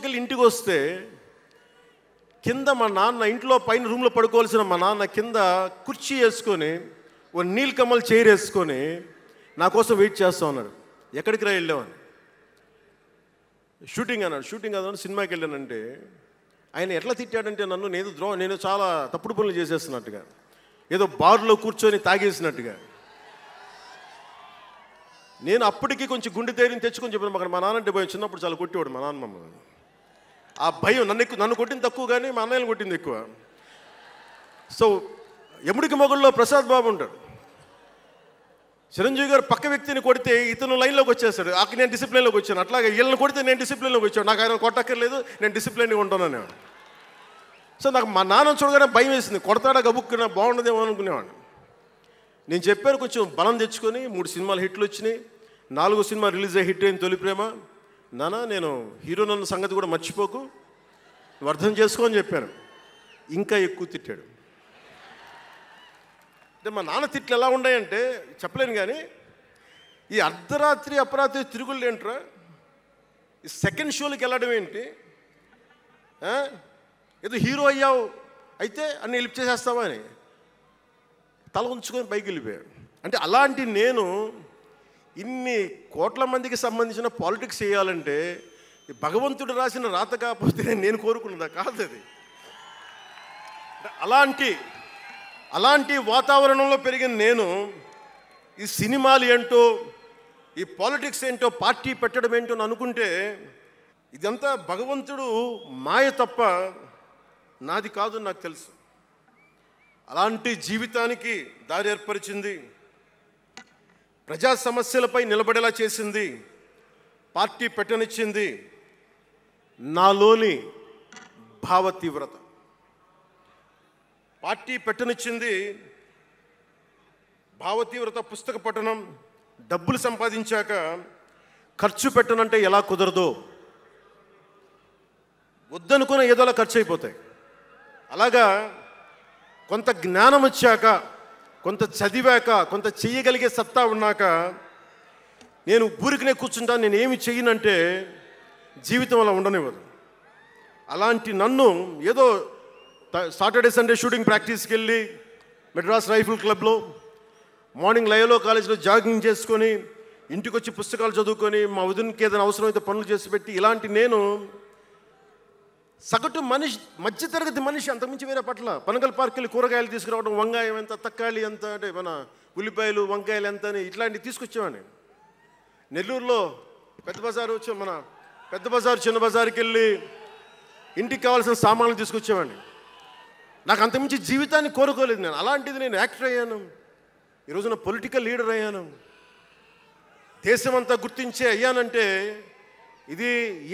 వెళ్ళి ఇంటికి వస్తే కింద మా నాన్న, ఇంట్లో పైన రూమ్లో పడుకోవాల్సిన మా నాన్న కింద కుర్చీ వేసుకొని ఓ నీల్ కమల్ చైర్ వేసుకొని నా కోసం వెయిట్ చేస్తూ ఉన్నాడు. ఎక్కడికి రా వెళ్ళామని. షూటింగ్ అన్నాడు. షూటింగ్ అన్నాడు, సినిమాకి వెళ్ళానంటే ఆయన ఎట్లా తిట్టాడంటే నన్ను నేను చాలా తప్పుడు పనులు చేసేస్తున్నట్టుగా, ఏదో బార్లో కూర్చొని తాగేసినట్టుగా. నేను అప్పటికి కొంచెం గుండె ధైర్యం తెచ్చుకొని చెప్పాను. అక్కడ మా నాన్న అంటే భయం, చిన్నప్పుడు చాలా కొట్టేవాడు మా నాన్న మమ్మల్ని. ఆ భయం నన్ను కొట్టింది తక్కువ కానీ మా అన్నయ్యని కొట్టింది ఎక్కువ. సో యముడికి మొగుళ్ళలో ప్రసాద్ బాబు ఉంటాడు. చిరంజీవి గారు పక్క వ్యక్తిని కొడితే ఇతను లైన్లోకి వచ్చేస్తాడు. నేను డిసిప్లిన్లోకి వచ్చాను. అట్లాగే వీళ్ళని కొడితే నేను డిసిప్లిన్లోకి వచ్చాను. నాకు ఆయన కొట్టక్కర్లేదు, నేను డిసిప్లిన్గా ఉంటాను. సో నాకు మా నాన్న చూడగానే భయం వేసింది. కొడతాడా గబుక్కున్నా బాగుండదేమో అనుకునేవాడిని. నేను చెప్పాను కొంచెం బలం తెచ్చుకొని 3 సినిమాలు హిట్లు వచ్చినాయి, 4వ సినిమా రిలీజ్ అయ్యి హిట్ అయింది తొలి ప్రేమ. నాన్న నేను హీరోనన్న సంగతి కూడా మర్చిపోకు, నువ్వు అర్థం చేసుకో అని చెప్పాను. ఇంకా ఎక్కువ తిట్టాడు. అంటే మా నాన్న తిట్లు ఎలా ఉన్నాయంటే చెప్పలేను. కానీ ఈ అర్ధరాత్రి అపరాత్రి తిరుగుళ్ళు ఏంట్రా, ఈ సెకండ్ షోలకి వెళ్ళడం ఏంటి, ఏదో హీరో అయ్యావు అయితే అన్ని హెల్ప్ చేసేస్తావా అని తల ఉంచుకొని పైకి వెళ్ళిపోయాడు. అంటే అలాంటి నేను ఇన్ని కోట్ల మందికి సంబంధించిన పాలిటిక్స్ చేయాలంటే భగవంతుడు రాసిన రాత కాకపోతే నేను కోరుకున్నదా కాదు అది. అలాంటి వాతావరణంలో పెరిగిన నేను ఈ సినిమాలు ఏంటో, ఈ పాలిటిక్స్ ఏంటో, పార్టీ పెట్టడం ఏంటో అని అనుకుంటే ఇదంతా భగవంతుడు మాయ తప్ప నాది కాదు నాకు తెలుసు. అలాంటి జీవితానికి దారి ఏర్పరిచింది, ప్రజా సమస్యలపై నిలబడేలా చేసింది, పార్టీ పెట్టనిచ్చింది నాలోని భావ తీవ్రత. పార్టీ పెట్టనిచ్చింది భావ తీవ్రత. పుస్తక పఠనం, డబ్బులు సంపాదించాక ఖర్చు పెట్టనంటే ఎలా కుదరదో, వద్దనుకున్న ఏదోలా ఖర్చు అయిపోతాయి. అలాగా కొంత జ్ఞానం వచ్చాక, కొంత చదివాక, కొంత చెయ్యగలిగే సత్తా ఉన్నాక నేను ఊరికనే కూర్చుంటాను, నేను ఏమి చెయ్యనంటే జీవితం అలా ఉండనివ్వదు. అలాంటి నన్ను ఏదో సాటర్డే సండే షూటింగ్ ప్రాక్టీస్కి వెళ్ళి మెడ్రాస్ రైఫిల్ క్లబ్లో, మార్నింగ్ లయోలా కాలేజీలో జాగింగ్ చేసుకొని, ఇంటికి వచ్చి పుస్తకాలు చదువుకొని, మా వదినకి ఏదైనా అవసరమైతే పనులు చేసి పెట్టి, ఇలాంటి నేను సగటు మనిషి, మధ్యతరగతి మనిషి, అంతకుమించి వేరే పట్ల. పనగల్ పార్క్ వెళ్ళి కూరగాయలు తీసుకురావడం, వంకాయ ఎంత, తక్కాలి ఎంత, అంటే మన ఉల్లిపాయలు వంకాయలు ఎంత అని ఇట్లాంటివి తీసుకొచ్చేవాడిని. నెల్లూరులో పెద్ద బజారు మన పెద్ద బజారు చిన్న బజారుకి వెళ్ళి ఇంటికి కావాల్సిన సామాన్లు తీసుకొచ్చేవాడిని. నాకు అంతకుమించి జీవితాన్ని కోరుకోలేదు నేను. అలాంటిది నేను యాక్టర్ అయ్యాను, ఈరోజున పొలిటికల్ లీడర్ అయ్యాను, దేశమంతా గుర్తించే అయ్యానంటే ఇది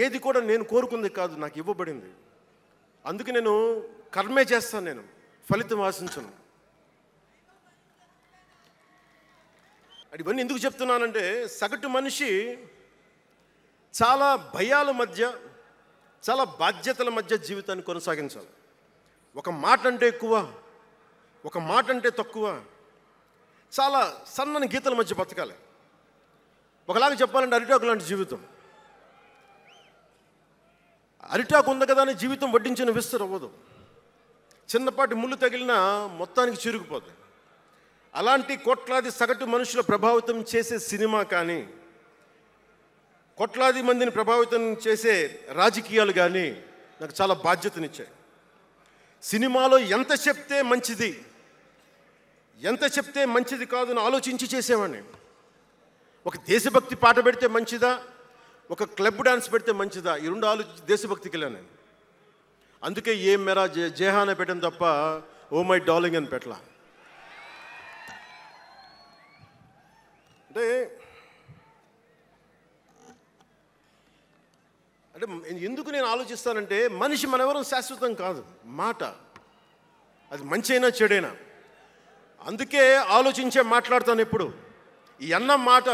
ఏది కూడా నేను కోరుకుంది కాదు, నాకు ఇవ్వబడింది. అందుకే నేను కర్మే చేస్తాను, నేను ఫలితం ఆశించను. ఇవన్నీ ఎందుకు చెప్తున్నానంటే సగటు మనిషి చాలా భయాల మధ్య, చాలా బాధ్యతల మధ్య జీవితాన్ని కొనసాగించాలి. ఒక మాట అంటే ఎక్కువ, ఒక మాట అంటే తక్కువ, చాలా సన్నని గీతల మధ్య బతకాలి. ఒకలాగా చెప్పాలంటే అరిటాకు లాంటి జీవితం. అరిటాకు ఉంది కదా అని జీవితం వడ్డించిన విస్తరు అవ్వదు. చిన్నపాటి ముళ్ళు తగిలినా మొత్తానికి చిరుగుపోతుంది. అలాంటి కోట్లాది సగటు మనుషుల ప్రభావితం చేసే సినిమా కానీ, కోట్లాది మందిని ప్రభావితం చేసే రాజకీయాలు కానీ నాకు చాలా బాధ్యతనిచ్చాయి. సినిమాలో ఎంత చెప్తే మంచిది, ఎంత చెప్తే మంచిది కాదని ఆలోచించి చేసేవాడిని. ఒక దేశభక్తి పాట పెడితే మంచిదా, ఒక క్లబ్ డాన్స్ పెడితే మంచిదా, ఈ రెండు ఆలోచించి దేశభక్తికి వెళ్ళాను నేను. అందుకే ఏం మేరా జేహానే పెట్టాను తప్ప ఓ మై డార్లింగ్ అని పెట్టలా. అంటే ఎందుకు నేను ఆలోచిస్తానంటే మనిషి మనెవరూ శాశ్వతం కాదు. మాట అది మంచి అయినా చెడైనా, అందుకే ఆలోచించే మాట్లాడతాను ఎప్పుడు. ఈ అన్న మాట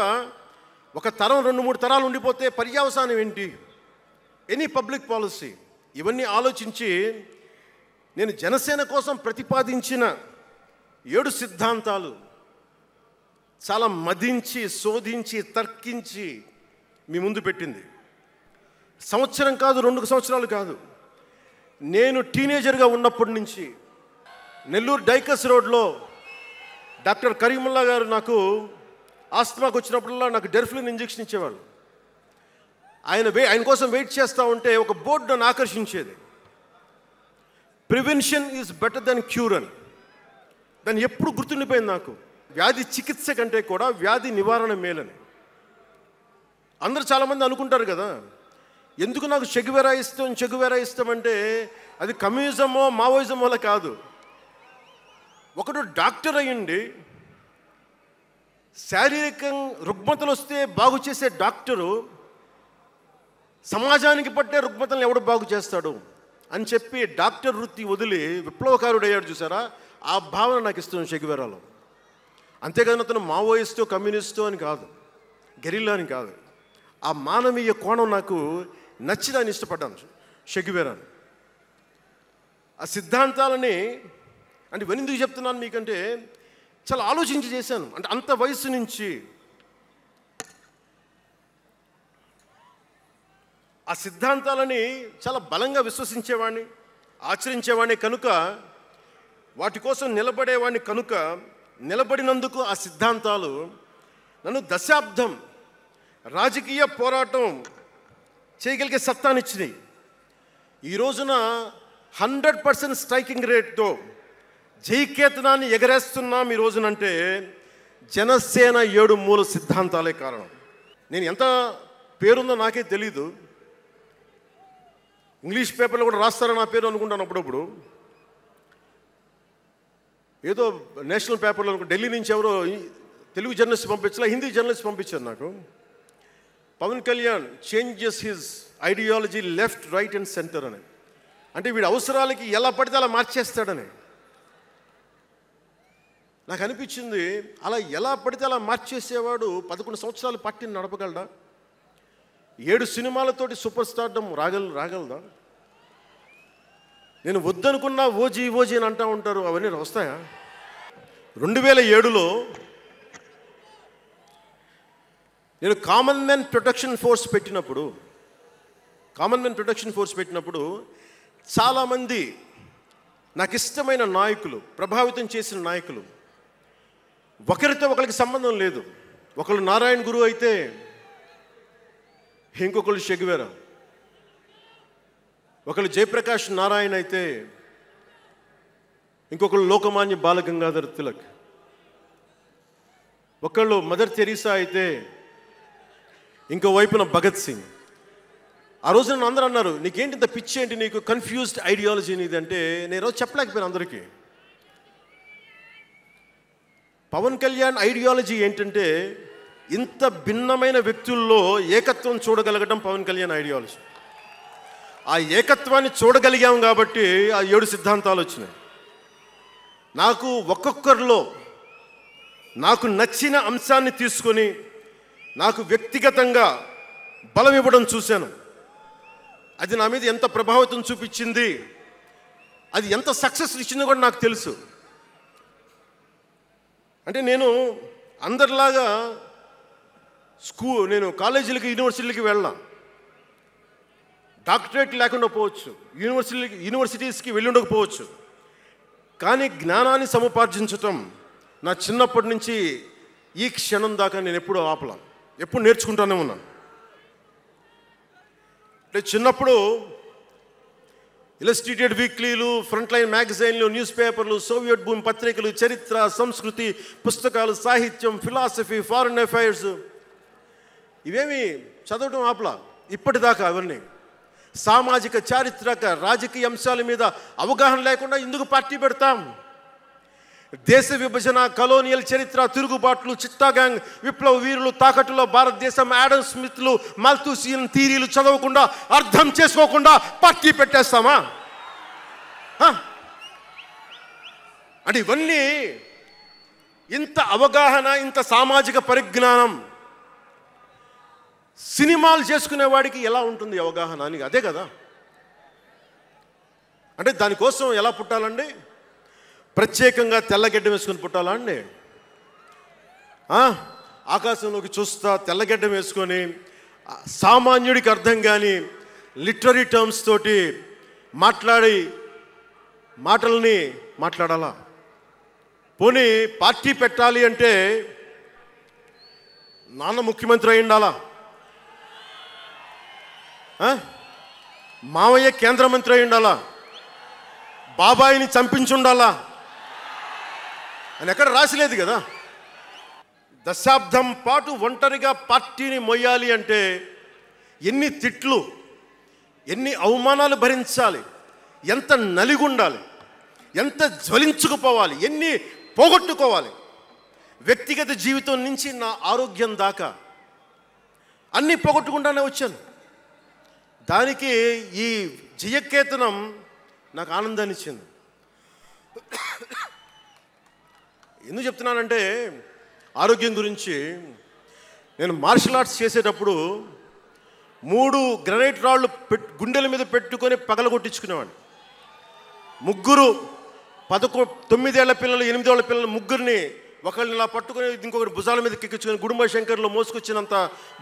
ఒక తరం 2-3 తరాలు ఉండిపోతే పర్యవసానం ఏంటి? ఎనీ పబ్లిక్ పాలసీ, ఇవన్నీ ఆలోచించి నేను జనసేన కోసం ప్రతిపాదించిన 7 సిద్ధాంతాలు చాలా మదించి, శోధించి, తర్కించి మీ ముందు పెట్టింది. సంవత్సరం కాదు, 2 సంవత్సరాలు కాదు, నేను టీనేజర్గా ఉన్నప్పటి నుంచి నెల్లూరు డైకస్ రోడ్లో డాక్టర్ కరీముల్లా గారు నాకు ఆస్తమాకు వచ్చినప్పుడల్లా నాకు డెర్ఫ్లిన్ ఇంజెక్షన్ ఇచ్చేవాళ్ళు. ఆయన కోసం వెయిట్ చేస్తూ ఉంటే ఒక బోర్డు నన్ను ఆకర్షించేది, prevention is better than cure అని. దాన్ని ఎప్పుడు గుర్తుండిపోయింది నాకు. వ్యాధి చికిత్స కంటే కూడా వ్యాధి నివారణ మేలని. అందరూ చాలామంది అనుకుంటారు కదా, ఎందుకు నాకు చెగువెరా ఇష్టం అంటే అది కమ్యూనిజమో మావోయిజమో వల్ల కాదు. ఒకడు డాక్టర్ అయ్యండి, శారీరక రుగ్మతలు వస్తే బాగు చేసే డాక్టరు సమాజానికి పట్టే రుగ్మతలను ఎవడు బాగు చేస్తాడు అని చెప్పి డాక్టర్ వృత్తి వదిలి విప్లవకారుడు అయ్యాడు చూసారా, ఆ భావన నాకు ఇష్టం చెగువెరాలో. అంతేగాని అతను మావోయిస్టో కమ్యూనిస్టో అని కాదు, గెరిల్లా అని కాదు. ఆ మానవీయ కోణం నాకు నచ్చి దాన్ని ఇష్టపడ్డాను చెగువెరాని. ఆ సిద్ధాంతాలని అంటే ఇవన్నీ ఎందుకు చెప్తున్నాను మీకంటే చాలా ఆలోచించి చేశాను. అంటే అంత వయసు నుంచి ఆ సిద్ధాంతాలని చాలా బలంగా విశ్వసించేవాడిని, ఆచరించేవాడిని కనుక, వాటి కోసం నిలబడేవాడిని కనుక, నిలబడినందుకు ఆ సిద్ధాంతాలు నన్ను దశాబ్దం రాజకీయ పోరాటం చేయగలిగే సత్తానిచ్చినాయి. ఈ రోజున 100% స్ట్రైకింగ్ రేట్తో జైకేతనాన్ని ఎగరేస్తున్నాం ఈ రోజునంటే జనసేన 7 మూల సిద్ధాంతాలే కారణం. నేను ఎంత పేరుందో నాకే తెలీదు. ఇంగ్లీష్ పేపర్లో కూడా రాస్తారని నా పేరు అనుకుంటాను అప్పుడప్పుడు. ఏదో నేషనల్ పేపర్లో ఢిల్లీ నుంచి ఎవరో తెలుగు జర్నలిస్ట్ పంపించలే, హిందీ జర్నలిస్ట్ పంపించారు నాకు. Pawan Kalyan changes his ideology left, right and centre అని. అంటే వీడి అవసరాలకి ఎలా పడితే అలా మార్చేస్తాడని నాకు అనిపించింది. అలా ఎలా పడితే అలా మార్చేసేవాడు 11 సంవత్సరాలు పార్టీని నడపగలడా? 7 సినిమాలతోటి సూపర్ స్టార్డమ్ రాగలదా? నేను వద్దనుకున్నా ఓజీ అని అంటూ ఉంటారు, అవన్నీ వస్తాయా? 2007లో నేను కామన్ మ్యాన్ ప్రొటెక్షన్ ఫోర్స్ పెట్టినప్పుడు చాలామంది నాకు ఇష్టమైన నాయకులు, ప్రభావితం చేసిన నాయకులు, ఒకరితో ఒకరికి సంబంధం లేదు. ఒకళ్ళు నారాయణ గురు అయితే ఇంకొకళ్ళు చెగువెరా, ఒకళ్ళు జయప్రకాష్ నారాయణ అయితే ఇంకొకళ్ళు లోకమాన్య బాలగంగాధర్ తిలక్, ఒకళ్ళు మదర్ తెరీసా అయితే ఇంకో వైపున భగత్ సింగ్. ఆ రోజు నన్ను అందరూ అన్నారు, నీకేంటి ఇంత పిచ్చి ఏంటి, నీకు కన్ఫ్యూజ్డ్ ఐడియాలజీ నీది అంటే నేను రోజు చెప్పలేకపోయాను అందరికీ. పవన్ కళ్యాణ్ ఐడియాలజీ ఏంటంటే ఇంత భిన్నమైన వ్యక్తుల్లో ఏకత్వం చూడగలగడం పవన్ కళ్యాణ్ ఐడియాలజీ. ఆ ఏకత్వాన్ని చూడగలిగాం కాబట్టి ఆ 7 సిద్ధాంతాలు వచ్చినాయి. నాకు ఒక్కొక్కరిలో నాకు నచ్చిన అంశాన్ని తీసుకొని నాకు వ్యక్తిగతంగా బలం ఇవ్వడం చూశాను. అది నా మీద ఎంత ప్రభావితం చూపించింది, అది ఎంత సక్సెస్ ఇచ్చిందో కూడా నాకు తెలుసు. అంటే నేను అందరిలాగా నేను కాలేజీలకి యూనివర్సిటీలకి వెళ్ళా, డాక్టరేట్ లేకుండా పోవచ్చు, యూనివర్సిటీస్కి వెళ్ళి ఉండకపోవచ్చు, కానీ జ్ఞానాన్ని సముపార్జించటం నా చిన్నప్పటి నుంచి ఈ క్షణం దాకా నేను ఎప్పుడూ ఆపలా, ఎప్పుడు నేర్చుకుంటానే ఉన్నాను. అంటే చిన్నప్పుడు ఇలస్ట్రేటెడ్ వీక్లీలు, ఫ్రంట్ లైన్ మ్యాగజైన్లు, న్యూస్ పేపర్లు, సోవియట్ భూమి పత్రికలు, చరిత్ర, సంస్కృతి పుస్తకాలు, సాహిత్యం, ఫిలాసఫీ, ఫారిన్ అఫైర్స్ ఇవేమి చదవటం ఆపలా ఇప్పటిదాకా. అవన్నీ సామాజిక, చారిత్రక, రాజకీయ అంశాల మీద అవగాహన లేకుండా ఎందుకు పార్టీ పెడతాం? దేశ విభజన, కలోనియల్ చరిత్ర, తిరుగుబాట్లు, చిట్టాగాంగ్, విప్లవ వీరులు, తాకట్టులో భారతదేశం, యాడమ్ స్మిత్లు, మాల్థూసియన్ థీరీలు చదవకుండా, అర్థం చేసుకోకుండా పార్టీ పెట్టేస్తామా? అంటే ఇవన్నీ ఇంత అవగాహన, ఇంత సామాజిక పరిజ్ఞానం సినిమాలు చేసుకునేవాడికి ఎలా ఉంటుంది అవగాహన అని, అదే కదా. అంటే దానికోసం ఎలా పుట్టాలండి? ప్రత్యేకంగా తెల్లగడ్డం వేసుకొని పుట్టాలా అండి? ఆకాశంలోకి చూస్తా తెల్లగడ్డం వేసుకొని సామాన్యుడికి అర్థం కాని లిటరరీ టర్మ్స్ తోటి మాటల్ని మాట్లాడాలా? పోనీ పార్టీ పెట్టాలి అంటే నాన్న ముఖ్యమంత్రి అయి ఉండాలా? మావయ్య కేంద్ర మంత్రి అయి ఉండాలా? బాబాయిని చంపించి ఉండాలా అని ఎక్కడ రాసిలేదు కదా. దశాబ్దం పాటు ఒంటరిగా పార్టీని మొయ్యాలి అంటే ఎన్ని తిట్లు, ఎన్ని అవమానాలు భరించాలి, ఎంత నలిగుండాలి, ఎంత జ్వలించుకుపోవాలి, ఎన్ని పోగొట్టుకోవాలి. వ్యక్తిగత జీవితం నుంచి నా ఆరోగ్యం దాకా అన్నీ పోగొట్టుకుంటానే వచ్చాను. దానికి ఈ జయకేతనం నాకు ఆనందాన్ని ఇచ్చింది. ఎందుకు చెప్తున్నానంటే ఆరోగ్యం గురించి. నేను మార్షల్ ఆర్ట్స్ చేసేటప్పుడు 3 గ్రనైట్ రాళ్ళు గుండెల మీద పెట్టుకొని పగలగొట్టించుకునేవాడిని. 3 9 ఏళ్ల పిల్లలు 8 ఏళ్ల పిల్లలు ముగ్గురిని ఒకళ్ళని ఇలా పట్టుకొని ఇంకొకటి భుజాల మీద కెక్కించుకొని గుడుంబ శంకర్లో మోసుకొచ్చినంత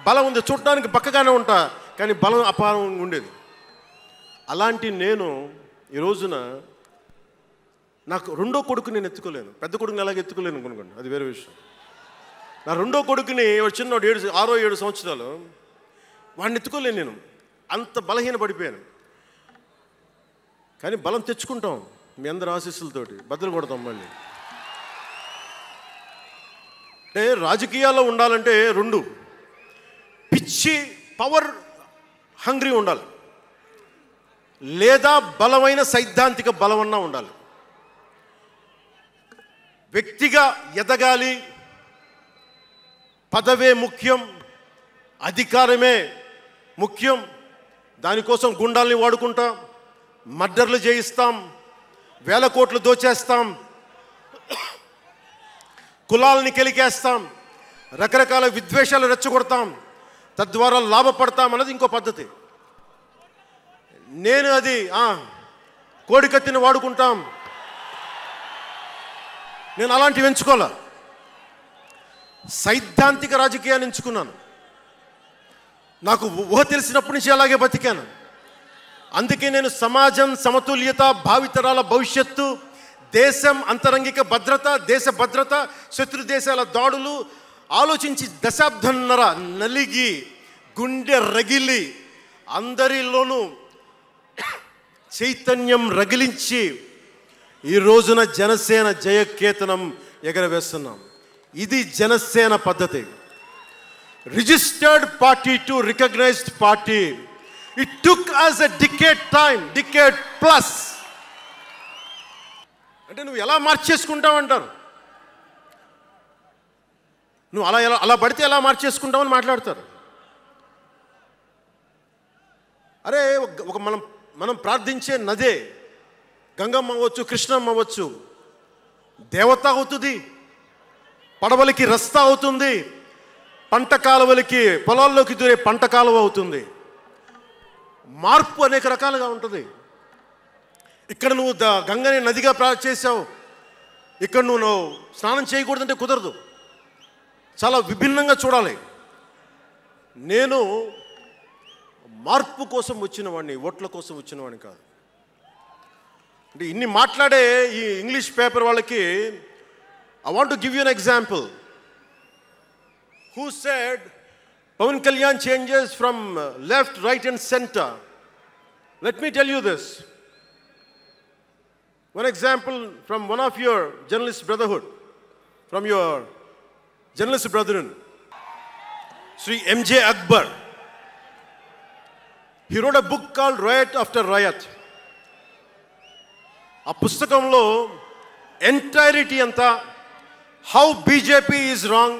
బలం ఉంది. చూడటానికి బక్కగానే ఉంటా, కానీ బలం అపారంగా ఉండేది. అలాంటి నేను ఈ రోజున నాకు రెండో కొడుకు నేను ఎత్తుకోలేను. పెద్ద కొడుకుని ఎలాగ ఎత్తుకోలేను అనుకోండి, అది వేరే విషయం. నా రెండో కొడుకుని చిన్నవాడు 6-7 సంవత్సరాలు, వాడిని ఎత్తుకోలేను నేను, అంత బలహీన పడిపోయాను. కానీ బలం తెచ్చుకుంటాం మీ అందరి ఆశీస్సులతోటి, బద్దలు కొడతాం మళ్ళీ. అంటే రాజకీయాల్లో ఉండాలంటే 2 పిచ్చి పవర్ హంగ్రీ ఉండాలి, లేదా బలమైన సైద్ధాంతిక బలమన్నా ఉండాలి. వ్యక్తిగా ఎదగాలి, పదవే ముఖ్యం, అధికారమే ముఖ్యం. దానికోసం గుండాల్ని వాడుకుంటాం, మర్డర్లు చేయిస్తాం, వేల కోట్లు దోచేస్తాం, కులాలని కెలికేస్తాం, రకరకాల విద్వేషాలు రెచ్చగొడతాం, తద్వారా లాభపడతాం అన్నది ఇంకో పద్ధతి. నేను అది కోడికత్తిని వాడుకుంటాం, నేను అలాంటివి ఎంచుకోలే. సైద్ధాంతిక రాజకీయాన్ని ఎంచుకున్నాను. నాకు ఊహ తెలిసినప్పటి నుంచి అలాగే బతికాను. అందుకే నేను సమాజం, సమతుల్యత, భావితరాల భవిష్యత్తు, దేశం అంతరంగిక భద్రత, దేశ భద్రత, శత్రు దేశాల దాడులు ఆలోచించి దశాబ్దన్నర నలిగి గుండె రగిలి అందరిలోనూ చైతన్యం రగిలించి ఈ రోజున జనసేన జయకేతనం ఎగరవేస్తున్నాం. ఇది జనసేన పద్ధతి. Registered party to recognised party. It took us a decade time, decade plus. అంటే నువ్వు ఎలా మార్చేసుకుంటావంటారు, నువ్వు అలా పడితే ఎలా మార్చేసుకుంటావని మాట్లాడతారు. అరే ఒక మనం ప్రార్థించే నదే గంగమ్మ అవ్వచ్చు, కృష్ణమ్మ అవ్వచ్చు, దేవత అవుతుంది, పడవలకి రస్తా అవుతుంది, పంట కాలువలకి పొలాల్లోకి దూరే పంట కాలువ అవుతుంది. మార్పు అనేక రకాలుగా ఉంటుంది. ఇక్కడ నువ్వు గంగని నదిగా చేసావు, ఇక్కడ నువ్వు స్నానం చేయకూడదంటే కుదరదు. చాలా విభిన్నంగా చూడాలి. నేను మార్పు కోసం వచ్చిన వాడిని, ఓట్ల కోసం వచ్చిన వాడిని కాదు. అంటే ఇన్ని మాట్లాడే ఈ ఇంగ్లీష్ పేపర్ వాళ్ళకి I want to give you an example. Who said Pawan Kalyan changes from left, right and center? Let me tell you this. One example from one of your journalist brotherhood, from your journalist brethren, Sri M.J. Akbar. He wrote a book called Riot After Riot. ఆ పుస్తకంలో entirety అంతా how BJP is wrong,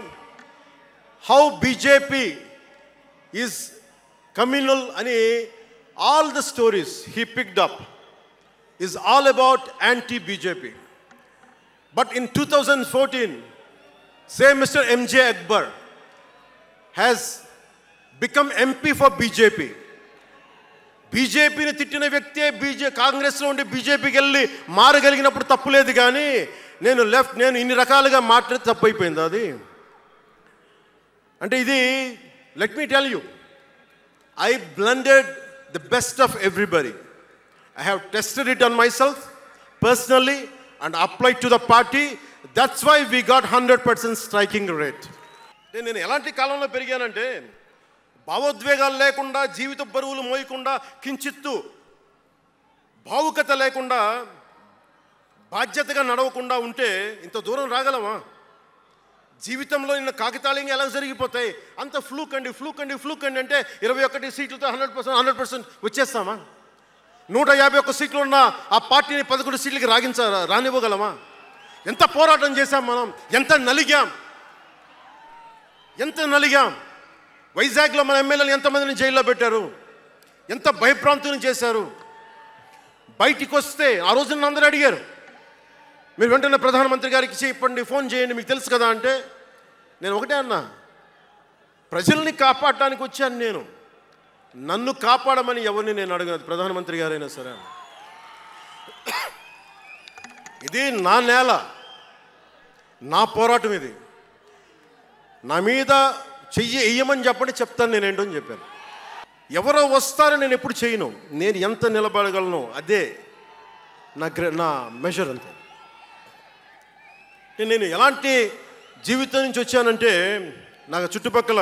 how BJP is communal ani all the stories he picked up is all about anti-BJP. But in 2014, same Mr. M.J. Akbar has become MP for BJP. బీజేపీని తిట్టిన వ్యక్తే కాంగ్రెస్లో ఉండి బీజేపీకి వెళ్ళి మారగలిగినప్పుడు తప్పులేదు, కానీ నేను ఇన్ని రకాలుగా మాట్లాడి తప్పు అయిపోయింది అది. అంటే ఇది, let me tell you, I blended the best of everybody. I have tested it on myself personally and applied to the party. That's why we got 100% striking rate. నేను ఎలాంటి కాలంలో పెరిగానంటే, భావోద్వేగాలు లేకుండా, జీవిత బరువులు మోయకుండా, కించిత్తు భావుకత లేకుండా, బాధ్యతగా నడవకుండా ఉంటే ఇంత దూరం రాగలమా? జీవితంలో నిన్న కాకితాళంగా ఎలా జరిగిపోతాయి? అంత ఫ్లూక్ అండి అంటే 21 సీట్లతో 100% వచ్చేస్తామా? 151 సీట్లు ఉన్న ఆ పార్టీని 11 సీట్లకి రానివ్వగలమా? ఎంత పోరాటం చేశాం మనం, ఎంత నలిగాం. వైజాగ్లో మన ఎమ్మెల్యేలు ఎంతమందిని జైల్లో పెట్టారు, ఎంత భయభ్రాంతులను చేశారు. బయటికి వస్తే ఆ రోజున అందరూ అడిగారు, మీరు వెంటనే ప్రధానమంత్రి గారికి చెప్పండి, ఫోన్ చేయండి, మీకు తెలుసు కదా అంటే, నేను ఒకటే అన్నా, ప్రజల్ని కాపాడటానికి వచ్చాను నేను, నన్ను కాపాడమని ఎవరిని నేను అడగను, ప్రధానమంత్రి గారైనా సరే. ఇది నా నేల, నా పోరాటం ఇది. నా మీద చెయ్యి వెయ్యమని చెప్పండి, చెప్తాను నేనేంటో అని చెప్పాను. ఎవరో వస్తారని నేను ఎప్పుడు చేయను, నేను ఎంత నిలబడగలను అదే నా మెజర్ అంతే. నేను ఎలాంటి జీవితం నుంచి వచ్చానంటే, నాకు చుట్టుపక్కల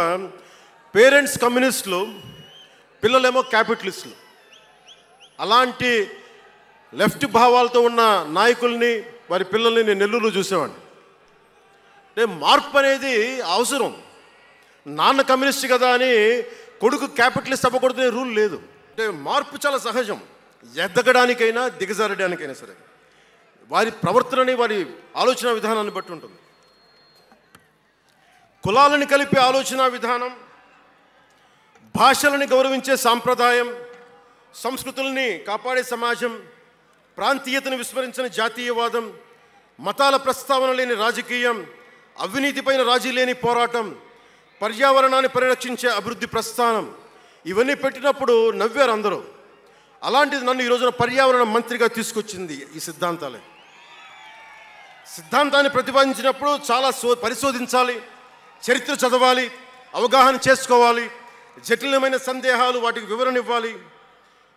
పేరెంట్స్ కమ్యూనిస్టులు, పిల్లలేమో క్యాపిటలిస్టులు. అలాంటి లెఫ్ట్ భావాలతో ఉన్న నాయకుల్ని, వారి పిల్లల్ని నేను నెల్లూరులో చూసేవాడిని. అంటే మార్పు అనేది అవసరం. నాన్న కమ్యూనిస్ట్ కదా అని కొడుకు క్యాపిటలిస్ట్ అవ్వకూడదనే రూల్ లేదు. అంటే మార్పు చాలా సహజం, ఎదగడానికైనా దిగజారడానికైనా సరే. వారి ప్రవర్తనని, వారి ఆలోచన విధానాన్ని బట్టి ఉంటుంది. కులాలను కలిపే ఆలోచన విధానం, భాషలని గౌరవించే సాంప్రదాయం, సంస్కృతుల్ని కాపాడే సమాజం, ప్రాంతీయతను విస్మరించని జాతీయవాదం, మతాల ప్రస్తావన లేని రాజకీయం, అవినీతిపైన రాజీ లేని పోరాటం, పర్యావరణాన్ని పరిరక్షించే అభివృద్ధి ప్రస్థానం, ఇవన్నీ పెట్టినప్పుడు నవ్వారు అందరూ. అలాంటిది నన్ను ఈ రోజున పర్యావరణ మంత్రిగా తీసుకొచ్చింది ఈ సిద్ధాంతాలే. సిద్ధాంతాన్ని ప్రతిపాదించినప్పుడు చాలా పరిశోధించాలి, చరిత్ర చదవాలి, అవగాహన చేసుకోవాలి, జటిలమైన సందేహాలు వాటికి వివరణ ఇవ్వాలి.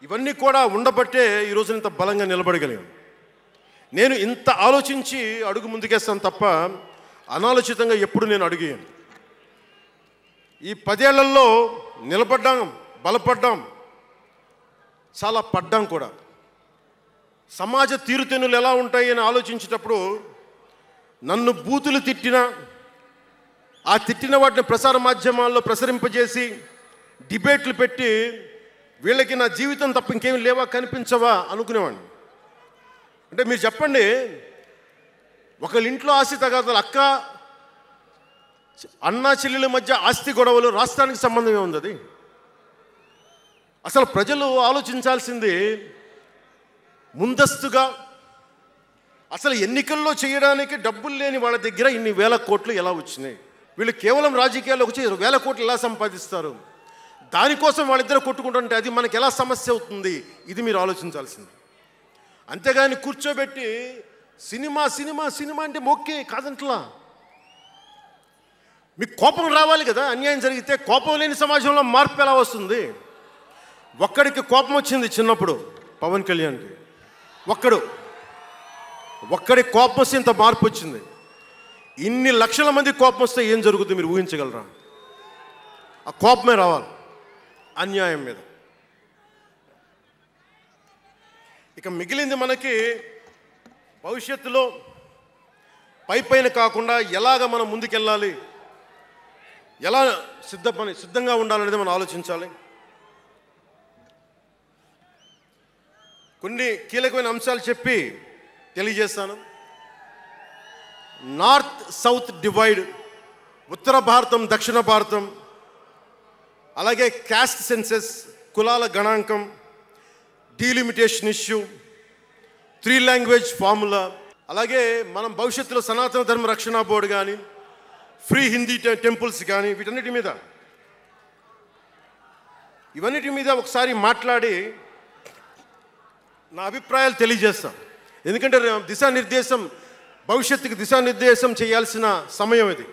ఇవన్నీ కూడా ఉండబట్టే ఈ రోజున ఇంత బలంగా నిలబడగలిగాను. నేను ఇంత ఆలోచించి అడుగు ముందుకేస్తాను తప్ప అనాలోచితంగా ఎప్పుడు నేను అడిగాను. ఈ 10 ఏళ్లలో నిలబడ్డాం, బలపడ్డాం, చాలా పడ్డాం కూడా. సమాజ తీరుతెన్నులు ఎలా ఉంటాయి అని ఆలోచించేటప్పుడు నన్ను బూతులు తిట్టినా, ఆ తిట్టిన వాటిని ప్రసార మాధ్యమాల్లో ప్రసరింపజేసి డిబేట్లు పెట్టి, వీళ్ళకి నా జీవితం తప్ప ఇంకేమి లేవా, కనిపించవా అనుకునేవాడిని. అంటే మీరు చెప్పండి, ఒకళ్ళ ఇంట్లో ఆస్తి తగాదాలు, అన్నా చెల్లెల మధ్య ఆస్తి గొడవలు, రాష్ట్రానికి సంబంధం ఏముంది? అది అసలు ప్రజలు ఆలోచించాల్సింది ముందస్తుగా. అసలు ఎన్నికల్లో చేయడానికి డబ్బులు లేని వాళ్ళ దగ్గర ఇన్ని వేల కోట్లు ఎలా వచ్చినాయి? వీళ్ళు కేవలం రాజకీయాల్లో వచ్చి వేల కోట్లు ఎలా సంపాదిస్తారు? దానికోసం వాళ్ళిద్దరు కొట్టుకుంటుంటే అది మనకి ఎలా సమస్య అవుతుంది? ఇది మీరు ఆలోచించాల్సింది. అంతేగాని కూర్చోబెట్టి సినిమా సినిమా సినిమా అంటే మొక్కే కాదంట్లా. మీకు కోపం రావాలి కదా, అన్యాయం జరిగితే. కోపం లేని సమాజంలో మార్పు ఎలా వస్తుంది? ఒక్కడికి కోపం వచ్చింది చిన్నప్పుడు, పవన్ కళ్యాణ్కి. ఒక్కడి కోపం వస్తే ఇంత మార్పు వచ్చింది. ఇన్ని లక్షల మంది కోపం వస్తే ఏం జరుగుతుంది మీరు ఊహించగలరా? ఆ కోపమే రావాలి అన్యాయం మీద. ఇక మిగిలింది మనకి భవిష్యత్తులో పైన కాకుండా ఎలాగ మనం ముందుకెళ్ళాలి, ఎలా సిద్ధంగా ఉండాలనేది మనం ఆలోచించాలి. కొన్ని కీలకమైన అంశాలు చెప్పి తెలియజేస్తాను. నార్త్ సౌత్ డివైడ్, ఉత్తర భారతం దక్షిణ భారతం, అలాగే క్యాస్ట్ సెన్సెస్, కులాల గణాంకం, డీలిమిటేషన్ ఇష్యూ, 3 లాంగ్వేజ్ ఫార్ములా, అలాగే మనం భవిష్యత్తులో సనాతన ధర్మ రక్షణ బోర్డు కానీ, ఫ్రీ హిందీ టెంపుల్స్ కానీ, వీటన్నిటి మీద ఇవన్నిటి మీద ఒకసారి మాట్లాడి నా అభిప్రాయాలు తెలియజేస్తాను. ఎందుకంటే దిశానిర్దేశం, భవిష్యత్తుకి దిశానిర్దేశం చేయాల్సిన సమయం ఇది.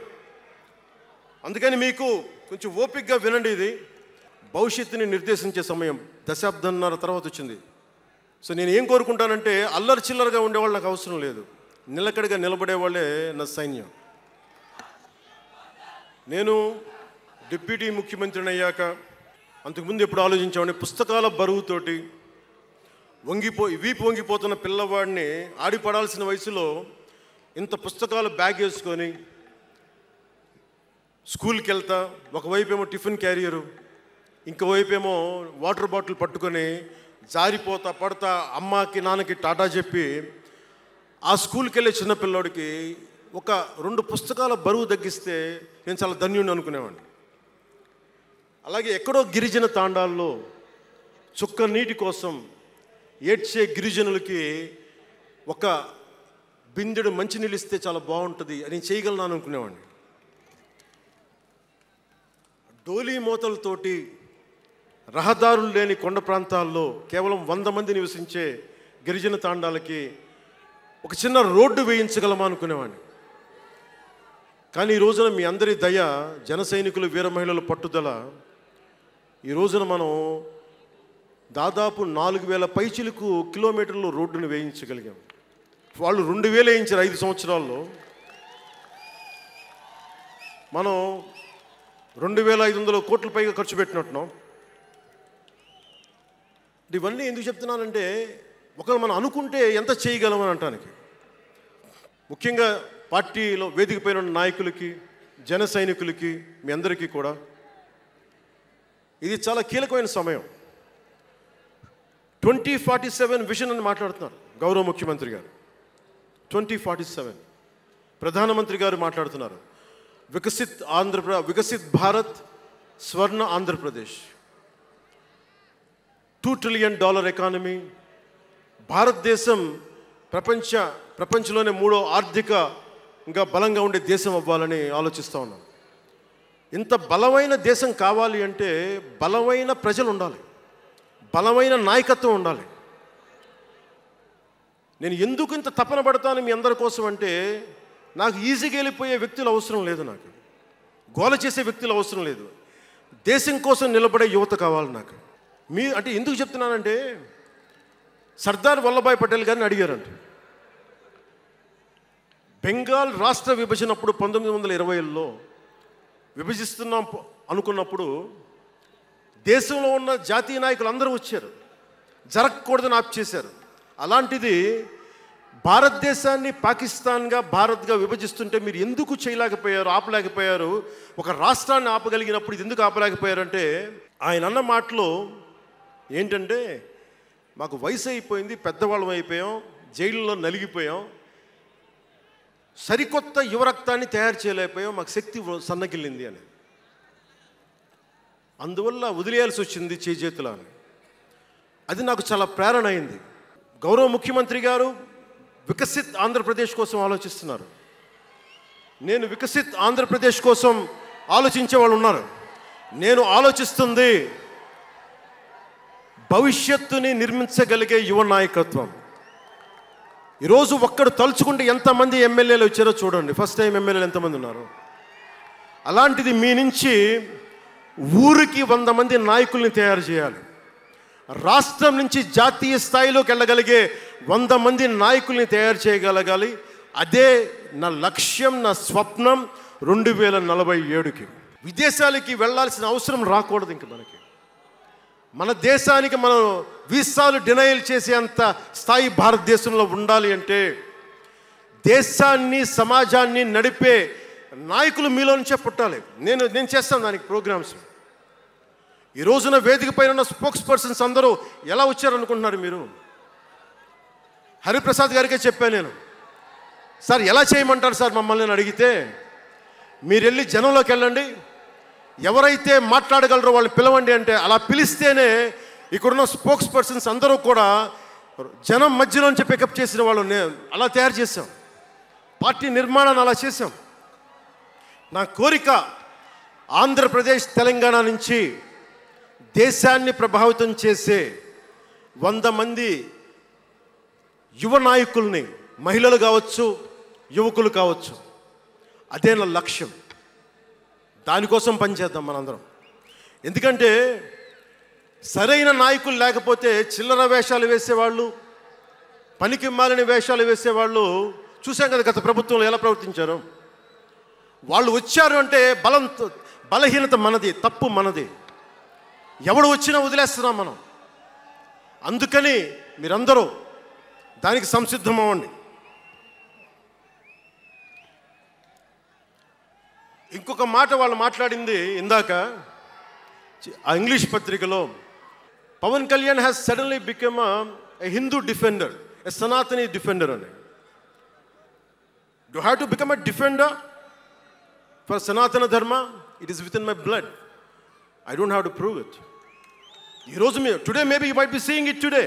అందుకని మీకు కొంచెం ఓపికగా వినండి. ఇది భవిష్యత్తుని నిర్దేశించే సమయం. దశాబ్దంన్నర తర్వాత వచ్చింది. సో నేను ఏం కోరుకుంటానంటే, అల్లరి చిల్లరగా ఉండేవాళ్ళు నాకు అవసరం లేదు. నిలకడగా నిలబడేవాళ్ళే నా సైన్యం. నేను డిప్యూటీ ముఖ్యమంత్రిని అయ్యాక అంతకుముందు ఎప్పుడు ఆలోచించామని, పుస్తకాల బరువుతోటి వీపు వంగిపోతున్న పిల్లవాడిని ఆడిపడాల్సిన వయసులో ఇంత పుస్తకాలు బ్యాగ్ వేసుకొని స్కూల్కి వెళ్తా, ఒకవైపు ఏమో టిఫిన్ క్యారియరు, ఇంకోవైపు ఏమో వాటర్ బాటిల్ పట్టుకొని జారిపోతా పడతా అమ్మకి నాన్నకి టాటా చెప్పి ఆ స్కూల్కి వెళ్ళే చిన్నపిల్లోడికి ఒక 2 పుస్తకాల బరువు తగ్గిస్తే నేను చాలా ధన్యుడిని అనుకునేవాడిని. అలాగే ఎక్కడో గిరిజన తాండాల్లో చుక్క నీటి కోసం ఏడ్చే గిరిజనులకి ఒక బిందెడు మంచినీళ్ళు ఇస్తే చాలా బాగుంటుంది అని చేయగలను అనుకునేవాడిని. డోలీ మూతలతోటి రహదారులు లేని కొండ ప్రాంతాల్లో కేవలం 100 మంది నివసించే గిరిజన తాండాలకి ఒక చిన్న రోడ్డు వేయించగలమా అనుకునేవాడిని. కానీ ఈ రోజున మీ అందరి దయ, జన సైనికులు, వీర మహిళల పట్టుదల, ఈ రోజున మనం దాదాపు 4000 పైచిలకు కిలోమీటర్లు రోడ్డును వేయించగలిగాం. వాళ్ళు 2000 వేయించారు 5 సంవత్సరాల్లో. మనం 2500 కోట్ల పైగా ఖర్చు పెట్టినట్టున్నాం. ఇవన్నీ ఎందుకు చెప్తున్నానంటే, ఒకవేళ మనం అనుకుంటే ఎంత చేయగలమని అంటానికి. ముఖ్యంగా పార్టీలో వేదిక పైన ఉన్న నాయకులకి, జన సైనికులకి, మీ అందరికీ కూడా ఇది చాలా కీలకమైన సమయం. 2047 విజన్ అని మాట్లాడుతున్నారు గౌరవ ముఖ్యమంత్రి గారు. 2047 ప్రధానమంత్రి గారు మాట్లాడుతున్నారు. వికసిత్ భారత్, స్వర్ణ ఆంధ్రప్రదేశ్, $2 trillion ఎకానమీ, భారతదేశం ప్రపంచంలోనే 3వ ఆర్థికంగా బలంగా ఉండే దేశం అవ్వాలని ఆలోచిస్తూ ఉన్నాం. ఇంత బలమైన దేశం కావాలి అంటే బలమైన ప్రజలు ఉండాలి, బలమైన నాయకత్వం ఉండాలి. నేను ఎందుకు ఇంత తపన పడతాను మీ అందరి కోసం అంటే, నాకు ఈజీగా వెళ్ళిపోయే వ్యక్తులు అవసరం లేదు, నాకు గోల చేసే వ్యక్తులు అవసరం లేదు. దేశం కోసం నిలబడే యువత కావాలి నాకు. అంటే ఎందుకు చెప్తున్నానంటే, సర్దార్ వల్లభాయ్ పటేల్ గారిని అడిగారంట. బెంగాల్ రాష్ట్ర విభజన అప్పుడు 1920లో విభజిస్తున్నాం అనుకున్నప్పుడు దేశంలో ఉన్న జాతీయ నాయకులు అందరూ వచ్చారు, జరగకూడదని ఆప్ చేశారు. అలాంటిది భారతదేశాన్ని పాకిస్తాన్గా, భారత్గా విభజిస్తుంటే మీరు ఎందుకు చేయలేకపోయారు, ఆపలేకపోయారు? ఒక రాష్ట్రాన్ని ఆపగలిగినప్పుడు ఇది ఎందుకు ఆపలేకపోయారంటే, ఆయన అన్న మాటలు ఏంటంటే, మాకు వయసు అయిపోయింది, పెద్దవాళ్ళం అయిపోయాం, జైల్లో నలిగిపోయాం, సరికొత్త యువరక్తాన్ని తయారు చేయలేకపోయాం, మాకు శక్తి సన్నగిల్లింది అని. అందువల్ల వదిలేయాల్సి వచ్చింది చేతుల అని. అది నాకు చాలా ప్రేరణ అయింది. గౌరవ ముఖ్యమంత్రి గారు వికసిత్ ఆంధ్రప్రదేశ్ కోసం ఆలోచిస్తున్నారు. నేను వికసిత్ ఆంధ్రప్రదేశ్ కోసం ఆలోచించే వాళ్ళు ఉన్నారు. నేను ఆలోచిస్తుంది భవిష్యత్తుని నిర్మించగలిగే యువ నాయకత్వం. ఈరోజు ఒక్కడు తలుచుకుంటే ఎంతమంది ఎమ్మెల్యేలు వచ్చారో చూడండి. ఫస్ట్ టైం ఎమ్మెల్యేలు ఎంతమంది ఉన్నారు? అలాంటిది మీ నుంచి ఊరికి 100 మంది నాయకుల్ని తయారు చేయాలి. రాష్ట్రం నుంచి జాతీయ స్థాయిలోకి వెళ్ళగలిగే 100 మంది నాయకుల్ని తయారు చేయగలగాలి. అదే నా లక్ష్యం, నా స్వప్నం 2047కి. విదేశాలకి వెళ్ళాల్సిన అవసరం రాకూడదు ఇంక మనకి. మన దేశానికి మనం వీసాలు డినైల్ చేసేంత స్థాయి భారతదేశంలో ఉండాలి అంటే దేశాన్ని, సమాజాన్ని నడిపే నాయకులు మీలో నుంచే పుట్టాలి. నేను చేస్తాను దానికి ప్రోగ్రామ్స్. ఈ రోజున వేదిక పైన ఉన్న స్పోక్స్ పర్సన్స్ అందరూ ఎలా వచ్చారనుకుంటున్నారు మీరు? హరిప్రసాద్ గారికే చెప్పాను నేను, సార్ ఎలా చేయమంటారు సార్ మమ్మల్ని అని అడిగితే, మీరు వెళ్ళి జనంలోకి వెళ్ళండి, ఎవరైతే మాట్లాడగలరో వాళ్ళని పిలవండి అంటే, అలా పిలిస్తేనే ఇక్కడున్న స్పోక్స్ పర్సన్స్ అందరూ కూడా జనం మధ్యలోంచి పికప్ చేసిన వాళ్ళు అలా తయారు చేశాం. పార్టీ నిర్మాణాన్ని అలా చేశాం. నా కోరిక ఆంధ్రప్రదేశ్, తెలంగాణ నుంచి దేశాన్ని ప్రభావితం చేసే 100 మంది యువ నాయకుల్ని, మహిళలు కావచ్చు, యువకులు కావచ్చు, అదే నా లక్ష్యం. దానికోసం పనిచేద్దాం మనందరం. ఎందుకంటే సరైన నాయకులు లేకపోతే చిల్లర వేషాలు వేసేవాళ్ళు, పనికి మాలిన వేషాలు వేసేవాళ్ళు చూసాం కదా గత ప్రభుత్వంలో ఎలా ప్రవర్తించారు. వాళ్ళు వచ్చారు అంటే బలహీనత మనది, తప్పు మనది. ఎవడు వచ్చినా వదిలేస్తున్నాం మనం. అందుకని మీరందరూ దానికి సంసిద్ధం అవ్వండి. ఇంకొక మాట వాళ్ళు మాట్లాడింది ఇందాక ఆ ఇంగ్లీష్ పత్రికలో, Pawan Kalyan has suddenly become a Hindu defender, a Sanatani defender అని. Do have to become a defender for Sanatana Dharma? It is within my blood. I don't have to prove it. ఈరోజు today maybe you might be seeing it today.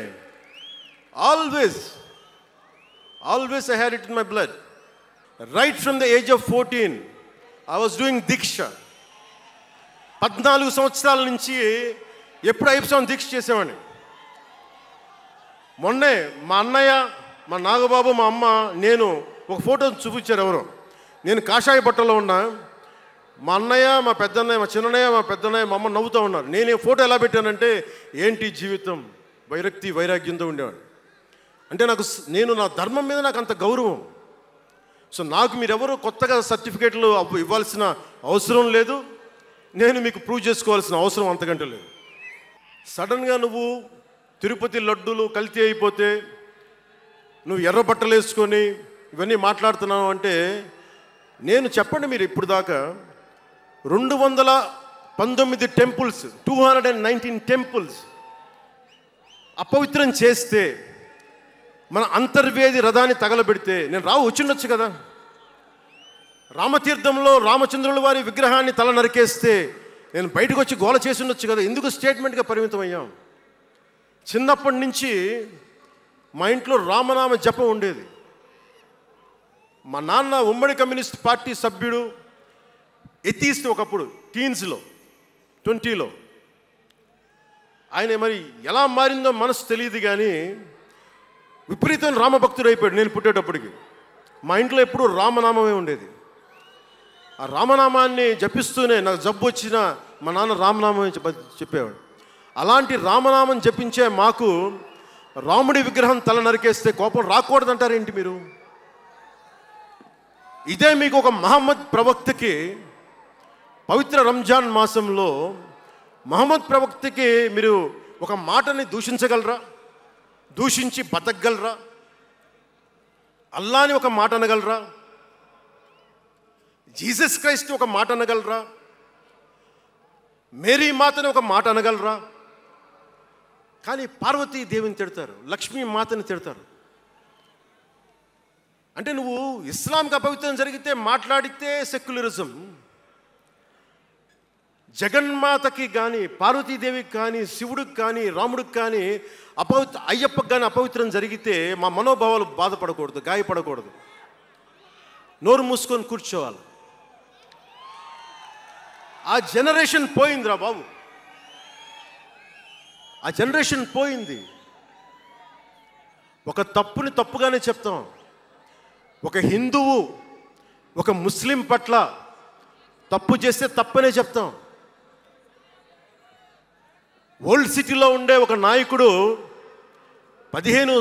Always I had it in my blood. Right from the age of 14, I was doing Diksha. 14 సంవత్సరాల నుంచి ఎప్పుడు అయ్యప్ప దీక్ష చేసేవాడిని. మొన్నే మా అన్నయ్య, మా నాగబాబు, మా అమ్మ, నేను ఒక ఫోటో చూపించారు ఎవరో. నేను కాషాయ బట్టలో ఉన్నా. మా అన్నయ్య, మా పెద్దన్నయ్య, మా చిన్నయ్య, మా పెద్దన్నయ్య, మా అమ్మ నవ్వుతూ ఉన్నారు. నేను ఈ ఫోటో ఎలా పెట్టానంటే, ఏంటి జీవితం, వైరాగ్యంతో ఉండేవాడు. అంటే నేను నా ధర్మం మీద నాకు అంత గౌరవం. సో నాకు మీరెవరూ కొత్తగా సర్టిఫికేట్లు ఇవ్వాల్సిన అవసరం లేదు. నేను మీకు ప్రూవ్ చేసుకోవాల్సిన అవసరం అంతకంటే లేదు. సడన్గా నువ్వు తిరుపతి లడ్డూలు కల్తీ అయిపోతే నువ్వు ఎర్ర బట్టలు వేసుకొని ఇవన్నీ మాట్లాడుతున్నావు అంటే, నేను చెప్పండి, మీరు ఇప్పుడు దాకా 219 టెంపుల్స్, 219 టెంపుల్స్ అపవిత్రం చేస్తే, మన అంతర్వేది రథాన్ని తగలబెడితే నేను వచ్చిండొచ్చు కదా. రామతీర్థంలో రామచంద్రుల వారి విగ్రహాన్ని తల నరికేస్తే నేను బయటకు వచ్చి గోల చేసి ఉండొచ్చు కదా. ఎందుకు స్టేట్మెంట్గా పరిమితం అయ్యాం? చిన్నప్పటి నుంచి మా ఇంట్లో రామనామ జపం ఉండేది. మా నాన్న ఉమ్మడి కమ్యూనిస్ట్ పార్టీ సభ్యుడు, ఎథీస్ట్ ఒకప్పుడు, టీన్స్లో 20లో. ఆయన మరి ఎలా మారిందో మనసు తెలియదు కానీ విపరీతం రామభక్తుడు అయిపోయాడు నేను పుట్టేటప్పటికి. మా ఇంట్లో ఎప్పుడూ రామనామమే ఉండేది. ఆ రామనామాన్ని జపిస్తూనే నాకు జబ్బు వచ్చినా మా నాన్న రామనామమే చెప్పేవాడు. అలాంటి రామనామం జపించే మాకు రాముడి విగ్రహం తల నరికేస్తే కోపం రాకూడదంటారేంటి మీరు? ఇదే మీకు ఒక మహమ్మద్ ప్రవక్తకి పవిత్ర రంజాన్ మాసంలో మహమ్మద్ ప్రవక్తకి మీరు ఒక మాటని దూషించగలరా? దూషించి బతకగలరా? అల్లాని ఒక మాట అనగలరా? జీసస్ క్రైస్ట్ ఒక మాట అనగలరా? మేరీ మాతని ఒక మాట అనగలరా? కానీ పార్వతీ దేవిని తిడతారు, లక్ష్మీ మాతని తిడతారు. అంటే నువ్వు ఇస్లాంకి అపవిత్రం జరిగితే మాట్లాడితే సెక్యులరిజం, జగన్మాతకి కానీ, పార్వతీదేవికి కానీ, శివుడికి కానీ, రాముడికి కానీ, అయ్యప్పకి కానీ అపవిత్రం జరిగితే మా మనోభావాలు బాధపడకూడదు, గాయపడకూడదు, నోరు మూసుకొని కూర్చోవాలి. ఆ జనరేషన్ పోయిందిరా బాబు, ఆ జనరేషన్ పోయింది. ఒక తప్పుని తప్పుగానే చెప్తాం. ఒక హిందువు ఒక ముస్లిం పట్ల తప్పు చేస్తే తప్పనే చెప్తాం. ఓల్డ్ సిటీలో ఉండే ఒక నాయకుడు 15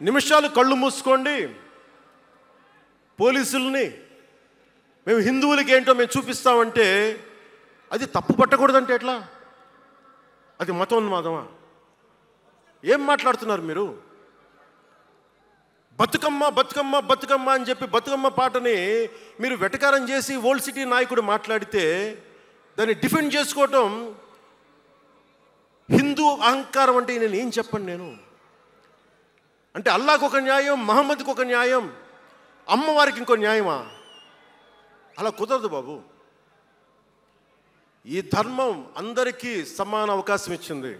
నిమిషాలు కళ్ళు మూసుకోండి, పోలీసుల్ని మేము హిందువులకి ఏంటో మేము చూపిస్తామంటే అది తప్పు పట్టకూడదంటే ఎట్లా? అది మతోన్మాదమా? ఏం మాట్లాడుతున్నారు మీరు? బతుకమ్మ బతుకమ్మ బతుకమ్మ అని చెప్పి బతుకమ్మ పాటని మీరు వెటకారం చేసి ఓల్డ్ సిటీ నాయకుడు మాట్లాడితే దాన్ని డిఫెండ్ చేసుకోవటం హిందూ అహంకారం అంటే నేను ఏం చెప్పండి? నేను అంటే అల్లాహకు ఒక న్యాయం, మహమ్మద్కి ఒక న్యాయం, అమ్మవారికి ఇంకో న్యాయమా? అలా కుదరదు బాబు. ఈ ధర్మం అందరికీ సమాన అవకాశం ఇచ్చింది.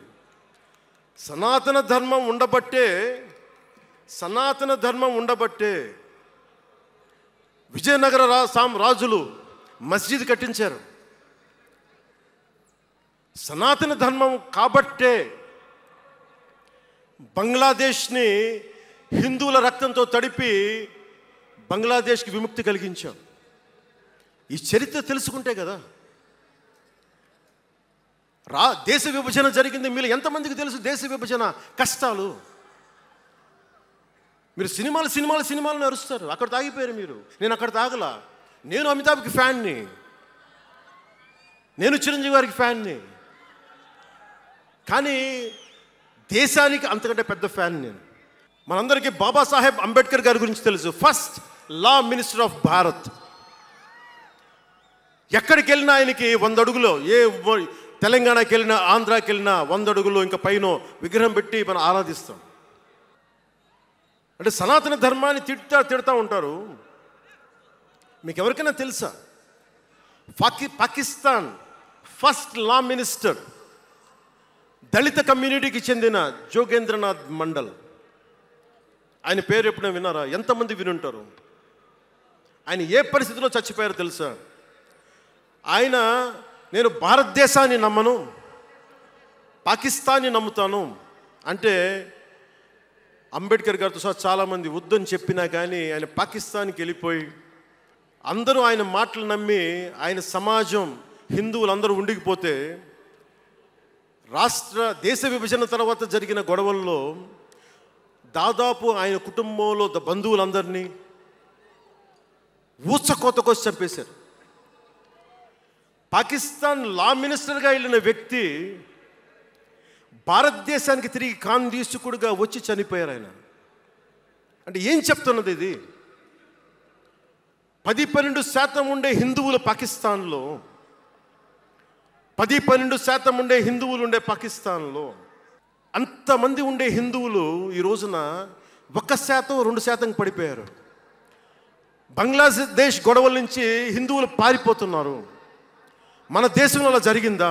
సనాతన ధర్మం ఉండబట్టే విజయనగర రాజులు మస్జిద్ కట్టించారు. సనాతన ధర్మం కాబట్టే బంగ్లాదేశ్ని హిందువుల రక్తంతో తడిపి బంగ్లాదేశ్కి విముక్తి కలిగించాం. ఈ చరిత్ర తెలుసుకుంటే కదా. దేశ విభజన జరిగింది. మీరు ఎంతమందికి తెలుసు దేశ విభజన కష్టాలు? మీరు సినిమాలు నరుస్తారు. అక్కడ తాగిపోయారు మీరు. నేను అక్కడ తాగలా. నేను అమితాబ్కి ఫ్యాన్ని, నేను చిరంజీవి గారికి ఫ్యాన్ని. కానీ దేశానికి అంతకంటే పెద్ద ఫ్యాన్ నేను. మనందరికీ బాబాసాహెబ్ అంబేద్కర్ గారి గురించి తెలుసు. First law minister of Bharat. ఎక్కడికి వెళ్ళినా ఆయనకి 100 అడుగులో, ఏ తెలంగాణకి వెళ్ళినా ఆంధ్రాకి వెళ్ళినా 100 అడుగులో ఇంకా పైన విగ్రహం పెట్టి మనం ఆరాధిస్తాం. అంటే సనాతన ధర్మాన్ని తిడతా ఉంటారు. మీకు ఎవరికైనా తెలుసా? పాకిస్తాన్ ఫస్ట్ లా మినిస్టర్ దళిత కమ్యూనిటీకి చెందిన జోగేంద్రనాథ్ మండల్. ఆయన పేరు ఎప్పుడైనా విన్నారా? ఎంతమంది వినుంటారు? ఆయన ఏ పరిస్థితిలో చచ్చిపోయారో తెలుసా? ఆయన నేను భారతదేశాన్ని నమ్మను, పాకిస్తాన్ని నమ్ముతాను అంటే అంబేద్కర్ గారితో సహా చాలామంది వద్దని చెప్పినా కానీ ఆయన పాకిస్తాన్కి వెళ్ళిపోయి అందరూ ఆయన మాటలు నమ్మి ఆయన సమాజం హిందువులందరూ ఉండిపోతే దేశ విభజన తర్వాత జరిగిన గొడవల్లో దాదాపు ఆయన కుటుంబంలో బంధువులందరినీ ఊచకోతకోసి చంపేశారు. పాకిస్తాన్ లా మినిస్టర్గా వెళ్ళిన వ్యక్తి భారతదేశానికి తిరిగి కాందీసుకుడుగా వచ్చి చనిపోయారు ఆయన. అంటే ఏం చెప్తున్నది ఇది? 10-12% ఉండే హిందువులు పాకిస్తాన్లో, 10-12% ఉండే హిందువులు ఉండే పాకిస్తాన్లో, అంతమంది ఉండే హిందువులు ఈ రోజున 1%-2% పడిపోయారు. బంగ్లాదేశ్ గొడవల నుంచి హిందువులు పారిపోతున్నారు. మన దేశంలో అలా జరిగిందా?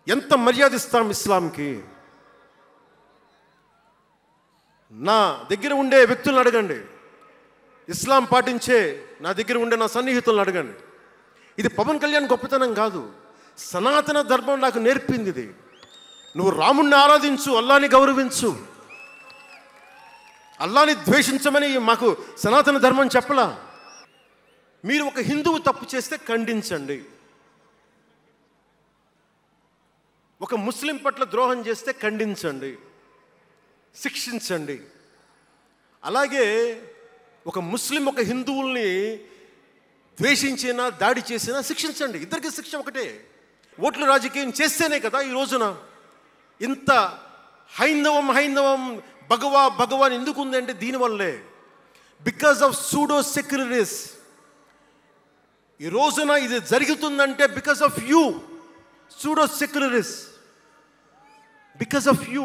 ఎంత మర్యాద ఇస్తాం ఇస్లాంకి? నా దగ్గర ఉండే వ్యక్తులను అడగండి, ఇస్లాం పాటించే నా దగ్గర ఉండే నా సన్నిహితులను అడగండి. ఇది పవన్ కళ్యాణ్ గొప్పతనం కాదు, సనాతన ధర్మం నాకు నేర్పింది ఇది. నువ్వు రాముణ్ణి ఆరాధించు, అల్లాని గౌరవించు, అల్లాని ద్వేషించమని మాకు సనాతన ధర్మం చెప్పలా. మీరు ఒక హిందువు తప్పు చేస్తే ఖండించండి, ఒక ముస్లిం పట్ల ద్రోహం చేస్తే ఖండించండి, శిక్షించండి. అలాగే ఒక ముస్లిం ఒక హిందువుల్ని ద్వేషించినా దాడి చేసినా శిక్షించండి. ఇద్దరికి శిక్ష ఒకటే. ఓట్ల రాజకీయం చేస్తేనే కదా ఈ రోజున ఇంత హైందవం భగవాన్ ఎందుకు ఉందంటే దీనివల్లే. Because of pseudo secularists. ఈ రోజున ఇది జరుగుతుందంటే because of you pseudo secularists, because of you.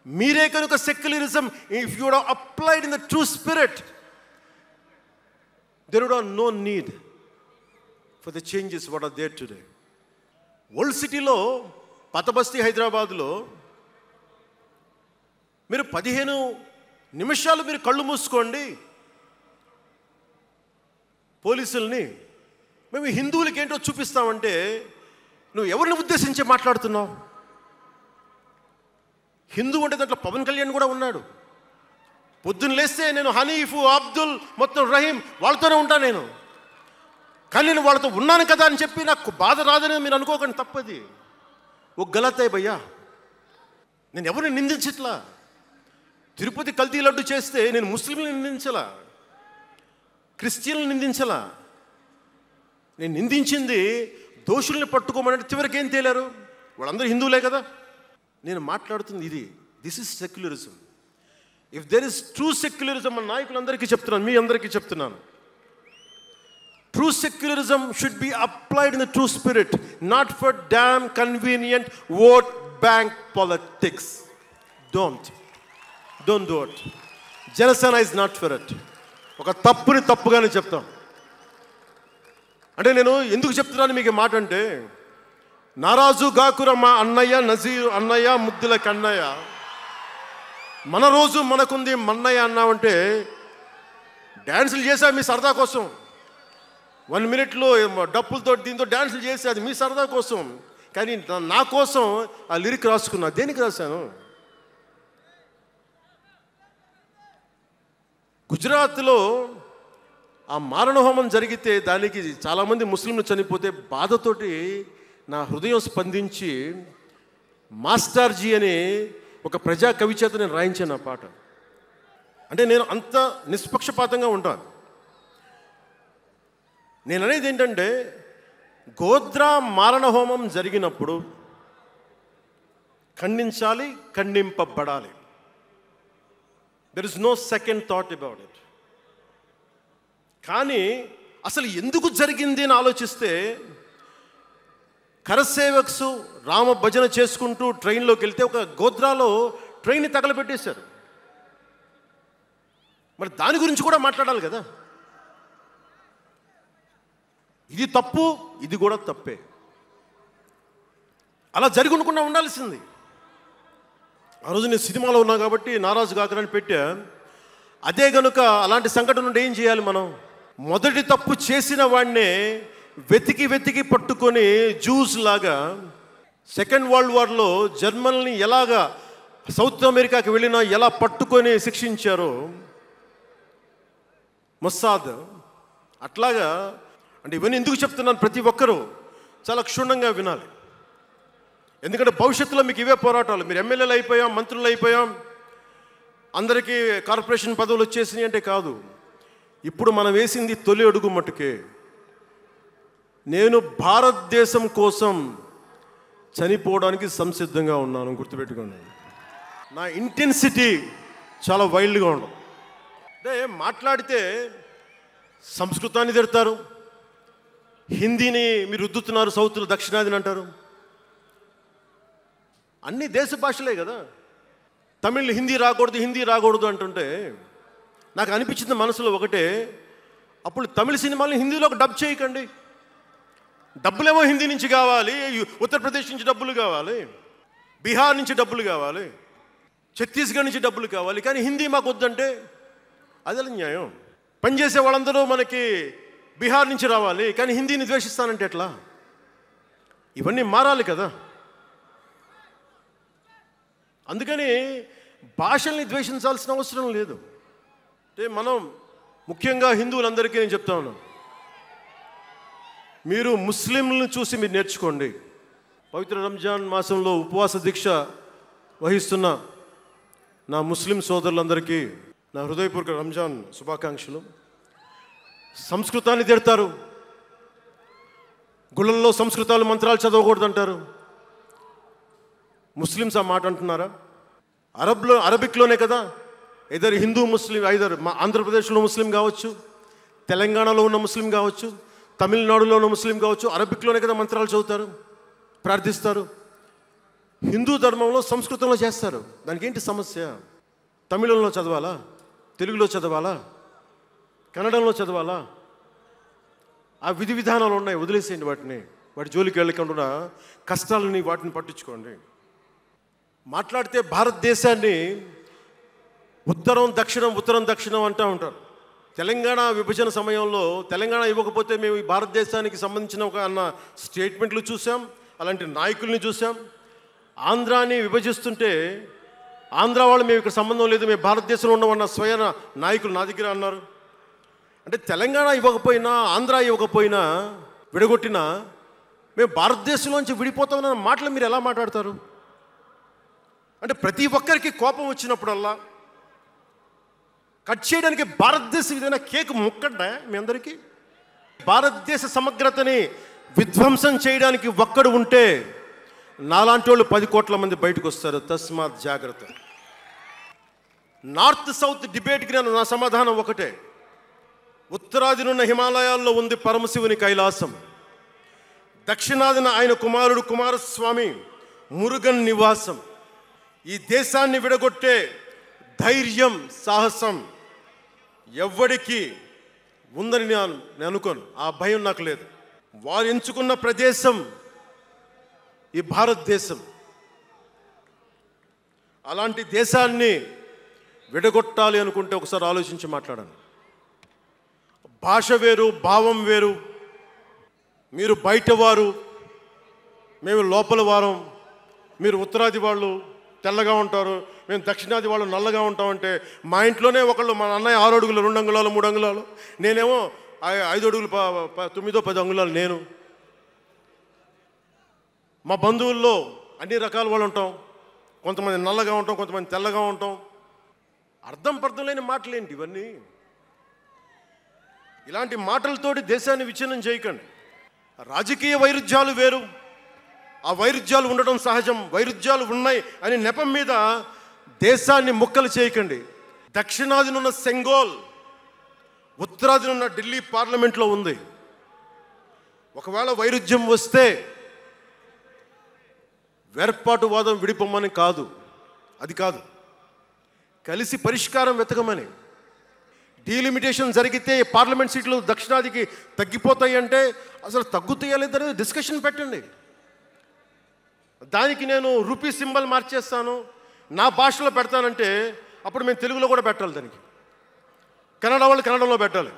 మీరే కనుక secularism, if you would have applied in the true spirit, there would have no need for the changes what are there today. Old సిటీలో, పాత బస్తీ హైదరాబాద్లో మీరు 15 నిమిషాలు మీరు కళ్ళు మూసుకోండి పోలీసుల్ని, మేము హిందువులకి ఏంటో చూపిస్తామంటే నువ్వు ఎవరిని ఉద్దేశించి మాట్లాడుతున్నావు? హిందూ అంటే దాంట్లో పవన్ కళ్యాణ్ కూడా ఉన్నాడు. పొద్దున్న లేస్తే నేను హనీఫ్, అబ్దుల్, మొత్తం రహీం వాళ్ళతోనే ఉంటాను నేను. కానీ నేను వాళ్ళతో ఉన్నాను కదా అని చెప్పి నాకు బాధ రాదని మీరు అనుకోకండి, తప్పది. ఓ గలతే భయ్యా, నేను ఎవరిని నిందించట్లా. తిరుపతి కల్తీ లడ్డు చేస్తే నేను ముస్లింలను నిందించలా, క్రిస్టియన్లు నిందించలా. నేను నిందించింది దోషుల్ని పట్టుకోమని. చివరికి ఏం తేలారు? వాళ్ళందరూ హిందువులే కదా. నేను మాట్లాడుతుంది ఇది. This is secularism. If there is true secularism, మన నాయకులందరికీ చెప్తున్నాను, మీ అందరికీ చెప్తున్నాను, true secularism should be applied in the true spirit, not for damn convenient vote bank politics. Don't do it. Janasena is not for it. ఒక తప్పుని తప్పుగానే చెప్తాం. అంటే నేను ఎందుకు చెప్తున్నాను మీకు మాట అంటే, నారాజు గాకుర మా అన్నయ్య నజీర్ అన్నయ్య ముద్దుల కన్నయ్య, మన రోజు మనకుంది మన్నయ్య అన్నామంటే డ్యాన్సులు చేసా మీ సరదా కోసం. 1 minute డప్పులతో దీంతో డ్యాన్సులు చేసి అది మీ సరదా కోసం, కానీ నా కోసం ఆ లిరిక్ రాసుకున్నా. దేనికి రాశాను? గుజరాత్లో ఆ మారణహోమం జరిగితే దానికి చాలామంది ముస్లింలు చనిపోతే బాధతోటి నా హృదయం స్పందించి మాస్టర్జీ అనే ఒక ప్రజా కవి చేత నేను రాయించాను ఆ పాట. అంటే నేను అంత నిష్పక్షపాతంగా ఉంటాను. నేను అనేది ఏంటంటే, గోద్రా మారణహోమం జరిగినప్పుడు ఖండించాలి, ఖండింపబడాలి. There is no second thought about it. కానీ అసలు ఎందుకు జరిగింది అని ఆలోచిస్తే, కరసేవక్స్ రామ భజన చేసుకుంటూ ట్రైన్లోకి వెళ్తే ఒక గోద్రాలో ట్రైన్ని తగలబెట్టేశారు. మరి దాని గురించి కూడా మాట్లాడాలి కదా. ఇది తప్పు, ఇది కూడా తప్పే. అలా జరిగి ఉండకుండా ఉండాల్సింది. ఆ రోజు నేను సినిమాలో ఉన్నా కాబట్టి నారాజు కాకరని పెట్టా. అదే గనుక అలాంటి సంఘటన నుండి ఏం చేయాలి మనం? మొదటి తప్పు చేసిన వాడినే వెతికి వెతికి పట్టుకొని జ్యూస్ లాగా సెకండ్ వరల్డ్ వార్లో జర్మనీని ఎలాగా సౌత్ అమెరికాకి వెళ్ళినా ఎలా పట్టుకొని శిక్షించారో మొస్సాద్, అట్లాగా. అంటే ఇవన్నీ ఎందుకు చెప్తున్నాను? ప్రతి ఒక్కరూ చాలా క్షుణ్ణంగా వినాలి. ఎందుకంటే భవిష్యత్తులో మీకు ఇవే పోరాటాలు. మీరు ఎమ్మెల్యేలు అయిపోయాం, మంత్రులు అయిపోయాం, అందరికీ కార్పొరేషన్ పదవులు వచ్చేసినాయి అంటే కాదు. ఇప్పుడు మనం వేసింది తొలి అడుగు మట్టుకే. నేను భారతదేశం కోసం చనిపోవడానికి సంసిద్ధంగా ఉన్నాను, గుర్తుపెట్టుకోండి. నా ఇంటెన్సిటీ చాలా వైల్డ్గా ఉండదు. అంటే మాట్లాడితే సంస్కృతాన్ని తిడతారు, హిందీని మీరు రుద్దుతున్నారు, సౌత్లో దక్షిణాదిని అంటారు. అన్ని దేశ భాషలే కదా. తమిళ్ హిందీ రాకూడదు, హిందీ రాకూడదు అంటుంటే నాకు అనిపించింది మనసులో ఒకటే, అప్పుడు తమిళ సినిమాలను హిందీలోకి డబ్ చేయకండి. డబ్బులేమో హిందీ నుంచి కావాలి, ఉత్తరప్రదేశ్ నుంచి డబ్బులు కావాలి, బీహార్ నుంచి డబ్బులు కావాలి, ఛత్తీస్గఢ్ నుంచి డబ్బులు కావాలి, కానీ హిందీ మాకు వద్దంటే అదే న్యాయం. పనిచేసే వాళ్ళందరూ మనకి బీహార్ నుంచి రావాలి, కానీ హిందీని ద్వేషిస్తానంటే ఎట్లా? ఇవన్నీ మారాలి కదా. అందుకని భాషల్ని ద్వేషించాల్సిన అవసరం లేదు. అంటే మనం ముఖ్యంగా హిందువులందరికీ నేను చెప్తా ఉన్నాను, మీరు ముస్లింలను చూసి మీరు నేర్చుకోండి. పవిత్ర రంజాన్ మాసంలో ఉపవాస దీక్ష వహిస్తున్న నా ముస్లిం సోదరులందరికీ నా హృదయపూర్వక రంజాన్ శుభాకాంక్షలు. సంస్కృతాన్ని తిడతారు, గుళ్ళల్లో సంస్కృతాలు మంత్రాలు చదవకూడదు అంటారు. ముస్లిమ్స్ ఆ మాట అంటున్నారా? అరబిక్లోనే కదా. ఇద్దరు హిందూ ముస్లిం, ఐదరు ఆంధ్రప్రదేశ్లో ముస్లిం కావచ్చు, తెలంగాణలో ఉన్న ముస్లిం కావచ్చు, తమిళనాడులో ఉన్న ముస్లిం కావచ్చు, అరబిక్లోనే కదా మంత్రాలు చదువుతారు, ప్రార్థిస్తారు. హిందూ ధర్మంలో సంస్కృతంలో చేస్తారు. దానికి ఏంటి సమస్య? తమిళంలో చదవాలా, తెలుగులో చదవాలా, కన్నడంలో చదవాలా? ఆ విధి విధానాలు ఉన్నాయి, వదిలేసేయండి వాటిని. వాటి జోలికి వెళ్ళకుండా కష్టాలని వాటిని పట్టించుకోండి. మాట్లాడితే భారతదేశాన్ని ఉత్తరం దక్షిణం ఉత్తరం దక్షిణం అంటూ ఉంటారు. తెలంగాణ విభజన సమయంలో తెలంగాణ ఇవ్వకపోతే మేము ఈ భారతదేశానికి సంబంధించిన ఒక అన్న స్టేట్మెంట్లు చూసాం, అలాంటి నాయకుల్ని చూసాం. ఆంధ్రాని విభజిస్తుంటే ఆంధ్ర వాళ్ళు మేము ఇక్కడ సంబంధం లేదు, మేము భారతదేశంలో ఉన్నామన్న స్వయం నాయకులు నా దగ్గర అన్నారు. అంటే తెలంగాణ ఇవ్వకపోయినా, ఆంధ్ర ఇవ్వకపోయినా, విడగొట్టినా మేము భారతదేశంలోంచి విడిపోతామన్న మాటలు మీరు ఎలా మాట్లాడతారు? అంటే ప్రతి ఒక్కరికి కోపం వచ్చినప్పుడల్లా కట్ చేయడానికి భారతదేశం ఏదైనా కేక్ ముక్కడ్డా మీ అందరికీ? భారతదేశ సమగ్రతని విధ్వంసం చేయడానికి ఒక్కడు ఉంటే నాలాంటి వాళ్ళు 10 కోట్ల మంది బయటకు వస్తారు. తస్మాత్ జాగ్రత్త. నార్త్ సౌత్ డిబేట్కి నా సమాధానం ఒకటే. ఉత్తరాదినున్న హిమాలయాల్లో ఉంది పరమశివుని కైలాసం, దక్షిణాదిన ఆయన కుమారుడు కుమారస్వామి మురుగన్ నివాసం. ఈ దేశాన్ని విడగొట్టే ధైర్యం, సాహసం ఎవ్వడికి ఉందని నేను అనుకోను. ఆ భయం నాకు లేదు. వారు ఎంచుకున్న ప్రదేశం ఈ భారతదేశం. అలాంటి దేశాన్ని విడగొట్టాలి అనుకుంటే ఒకసారి ఆలోచించి మాట్లాడాను. భాష వేరు, భావం వేరు, మీరు బయటవారు, మేము లోపల వారం, మీరు ఉత్తరాది వాళ్ళు తెల్లగా ఉంటారు, మేము దక్షిణాది వాళ్ళు నల్లగా ఉంటామంటే, మా ఇంట్లోనే ఒకళ్ళు, మా అన్నయ్య 6 అడుగులు 2 అంగుళాలు 3 అంగుళాలు, నేనేమో 5 అడుగులు 9-10 అంగుళాలు నేను. మా బంధువుల్లో అన్ని రకాల వాళ్ళు ఉంటాం, కొంతమంది నల్లగా ఉంటాం, కొంతమంది తెల్లగా ఉంటాం. అర్థం పర్థం లేని మాటలేంటి ఇవన్నీ? ఇలాంటి మాటలతోటి దేశాన్ని విచ్ఛిన్నం చేయకండి. రాజకీయ వైరుధ్యాలు వేరు, ఆ వైరుధ్యాలు ఉండటం సహజం. వైరుధ్యాలు ఉన్నాయి అని నెపం మీద దేశాన్ని ముక్కలు చేయకండి. దక్షిణాదినున్న సెంగోల్, ఉత్తరాదినున్న ఢిల్లీ పార్లమెంట్లో ఉంది. ఒకవేళ వైరుధ్యం వస్తే వేర్పాటువాదం విడిపోమని కాదు, అది కాదు, కలిసి పరిష్కారం వెతకమని. డీలిమిటేషన్ జరిగితే పార్లమెంట్ సీట్లు దక్షిణాదికి తగ్గిపోతాయి అంటే అసలు తగ్గుతాయా లేదని డిస్కషన్ పెట్టండి. దానికి నేను రూపీ సింబల్ మార్చేస్తాను, నా భాషలో పెడతానంటే అప్పుడు మేము తెలుగులో కూడా పెట్టాలి, దానికి కన్నడ వాళ్ళు కన్నడలో పెట్టాలి,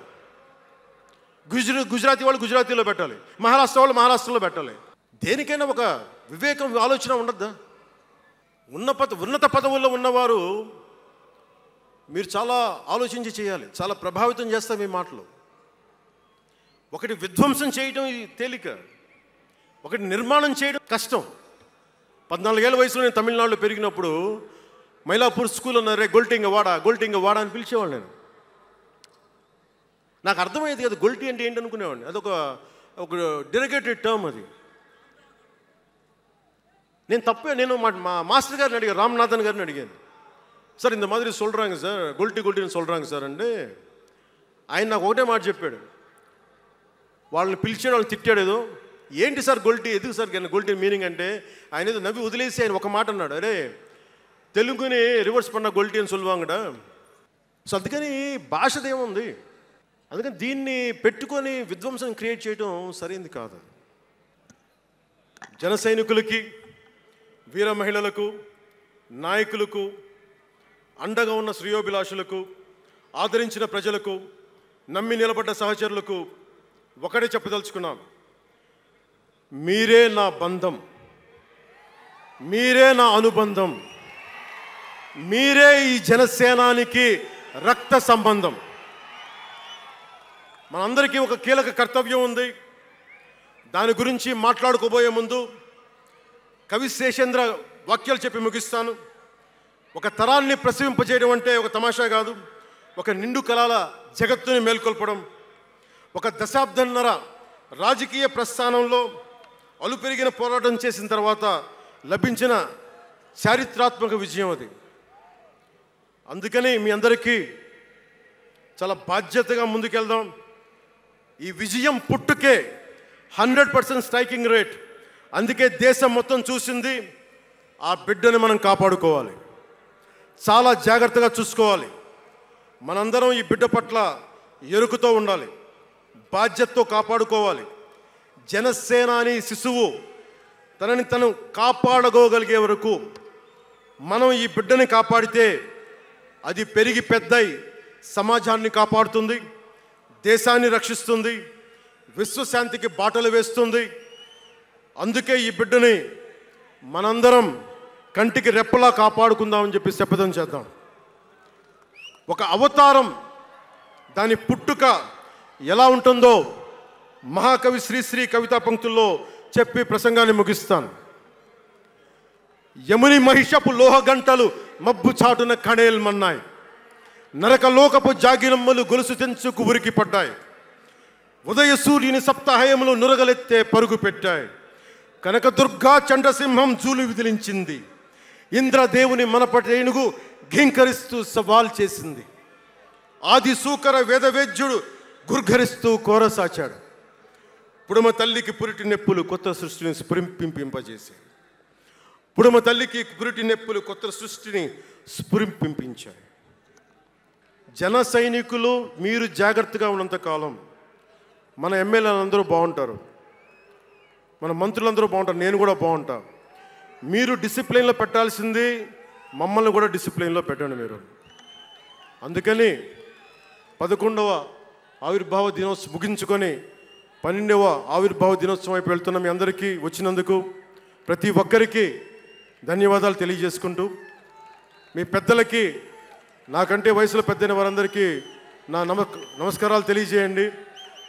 గుజరాతీ వాళ్ళు గుజరాతీలో పెట్టాలి, మహారాష్ట్ర వాళ్ళు మహారాష్ట్రలో పెట్టాలి. దేనికైనా ఒక వివేకం, ఆలోచన ఉండద్దా? ఉన్నత పదవుల్లో ఉన్నవారు మీరు చాలా ఆలోచించి చేయాలి. చాలా ప్రభావితం చేస్తాయి మీ మాటలు. ఒకటి విధ్వంసం చేయడం తేలిక, ఒకటి నిర్మాణం చేయడం కష్టం. 14 ఏళ్ళ వయసులో నేను తమిళనాడులో పెరిగినప్పుడు మైలాపూర్ స్కూల్ అన్నారే, గొల్టింగ వాడ అని పిలిచేవాడు. నేను నాకు అర్థమయ్యేది కదా గొల్టీ అంటే ఏంటి అనుకునేవాడిని. అదొక డెరిగేటెడ్ టర్మ్ అది. నేను మా మాస్టర్ గారిని అడిగాను, రామ్నాథన్ గారిని అడిగాను, సార్ ఇంత మాదిరి சொல்கிறாங்க సార్, గొల్టీని சொல்கிறாங்க సార్ అంటే ఆయన నాకు ఒకటే మాట చెప్పాడు. వాళ్ళని పిలిచాడు, వాళ్ళని తిట్టాడు ఏదో, ఏంటి సార్ గొల్టీ, ఎందుకు సార్ గొల్టీ మీనింగ్ అంటే ఆయన ఏదో నవ్వి వదిలేసి ఆయన ఒక మాట అన్నాడు, అరే తెలుగుని రివర్స్ పడిన గొల్టీ అని சொல்லுவாங்கడా. సో అందుకని భాషదేముంది, అందుకని దీన్ని పెట్టుకొని విధ్వంసం క్రియేట్ చేయడం సరైనది కాదు. జన సైనికులకి, వీర మహిళలకు, నాయకులకు, అండగా ఉన్న శ్రేయోభిలాషులకు, ఆదరించిన ప్రజలకు, నమ్మి నిలబడ్డ సహచరులకు ఒకటే చెప్పదలుచుకున్నాను, మీరే నా బంధం, మీరే నా అనుబంధం, మీరే ఈ జనసేనానికి రక్త సంబంధం. మనందరికీ ఒక కీలక కర్తవ్యం ఉంది. దాని గురించి మాట్లాడుకోబోయే ముందు కవి శేషేంద్ర వాక్యాలు చెప్పి ముగిస్తాను. ఒక తరాన్ని ప్రసవింపజేయడం అంటే ఒక తమాషా కాదు, ఒక నిండు కళల జగత్తుని మేల్కొల్పడం. ఒక దశాబ్దన్నర రాజకీయ ప్రస్థానంలో అలుపెరిగిన పోరాటం చేసిన తర్వాత లభించిన చారిత్రాత్మక విజయం అది. అందుకని మీ అందరికీ చాలా బాధ్యతగా ముందుకెళ్దాం. ఈ విజయం పుట్టుకే 100% స్ట్రైకింగ్ రేట్. అందుకే దేశం మొత్తం చూసింది. ఆ బిడ్డని మనం కాపాడుకోవాలి, చాలా జాగ్రత్తగా చూసుకోవాలి. మనందరం ఈ బిడ్డ పట్ల ఎరుకుతో ఉండాలి, బాధ్యతతో కాపాడుకోవాలి. జనసేనాని శిశువు తనని తను కాపాడుకోగలిగే వరకు మనం ఈ బిడ్డని కాపాడితే అది పెరిగి పెద్దై సమాజాన్ని కాపాడుతుంది, దేశాన్ని రక్షిస్తుంది, విశ్వశాంతికి బాటలు వేస్తుంది. అందుకే ఈ బిడ్డని మనందరం కంటికి రెప్పలా కాపాడుకుందామని చెప్పి శపథం చేద్దాం. ఒక అవతారం, దాని పుట్టుక ఎలా ఉంటుందో మహాకవి శ్రీశ్రీ కవితా పంక్తుల్లో చెప్పి ప్రసంగాన్ని ముగిస్తాను. యముని మహిషపు లోహగంటలు మబ్బు చాటున కణేల్మన్నాయి, నరకలోకపు జాగిరమ్మలు గొలుసు తెంచుకు ఉరికి పడ్డాయి, ఉదయ సూర్యుని సప్తాహయములు నురగలెత్తే పరుగు పెట్టాయి, కనకదుర్గా చండసింహం జూలు విదిలించింది, ఇంద్రదేవుని మనపటేనుగు ఘింకరిస్తూ సవాల్ చేసింది, ఆది సూకర వేదవేద్యుడు గుర్ఘరిస్తూ కోరసాచాడు, పుడమ తల్లికి పురిటి నెప్పులు కొత్త సృష్టిని స్ఫురింపింపజేశాయి, పుడమ తల్లికి పురిటి నెప్పులు కొత్త సృష్టిని స్ఫురింపించాయి. జన సైనికులు మీరు జాగ్రత్తగా ఉన్నంతకాలం మన ఎమ్మెల్యేలు అందరూ బాగుంటారు, మన మంత్రులందరూ బాగుంటారు, నేను కూడా బాగుంటా. మీరు డిసిప్లిన్లో పెట్టాల్సింది మమ్మల్ని కూడా డిసిప్లిన్లో పెట్టండి మీరు. అందుకని 11వ ఆవిర్భావ దినోత్సవం ముగించుకొని 12వ ఆవిర్భావ దినోత్సవం వైపు వెళ్తున్న మీ అందరికీ వచ్చినందుకు ప్రతి ఒక్కరికి ధన్యవాదాలు తెలియజేసుకుంటూ, మీ పెద్దలకి, నాకంటే వయసులో పెద్దైన వారందరికీ నా నమస్కారాలు తెలియజేయండి,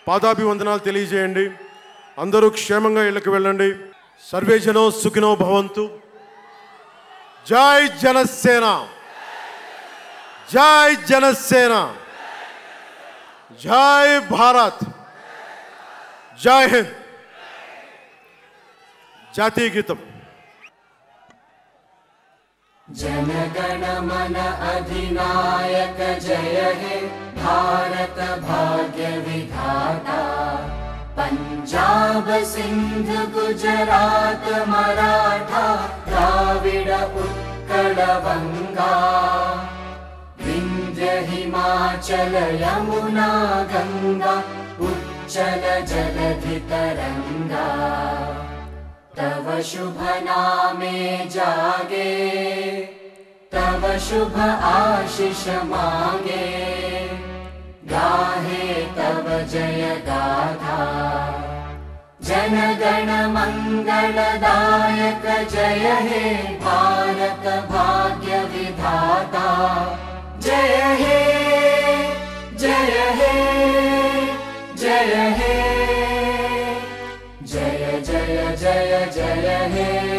పాదాభివందనాలు తెలియజేయండి. అందరూ క్షేమంగా ఇళ్ళకి వెళ్ళండి. సర్వే జనో సుఖినో భవంతు. జై జనసేన, జై జనసేన, జై భారత్, జై హింద్. జాతీయ గీతం. जनगण मन अधिनायक जय हे भारत भाग्य विधाता. पंजाब सिंध गुजरात मराठा द्राविड उत्कल बंगा. विंध्य हिमाचल यमुना गंगा उच्चल जलधि तरंगा. तव शुभ नामे जागे, तव शुभ आशीष मांगे. गाहे तव जय गाथा. जनगण मंगलदायक जय हे भारत भाग्य विधाता. जय हे, जय हे, जय हे, जय जय जय जय हे.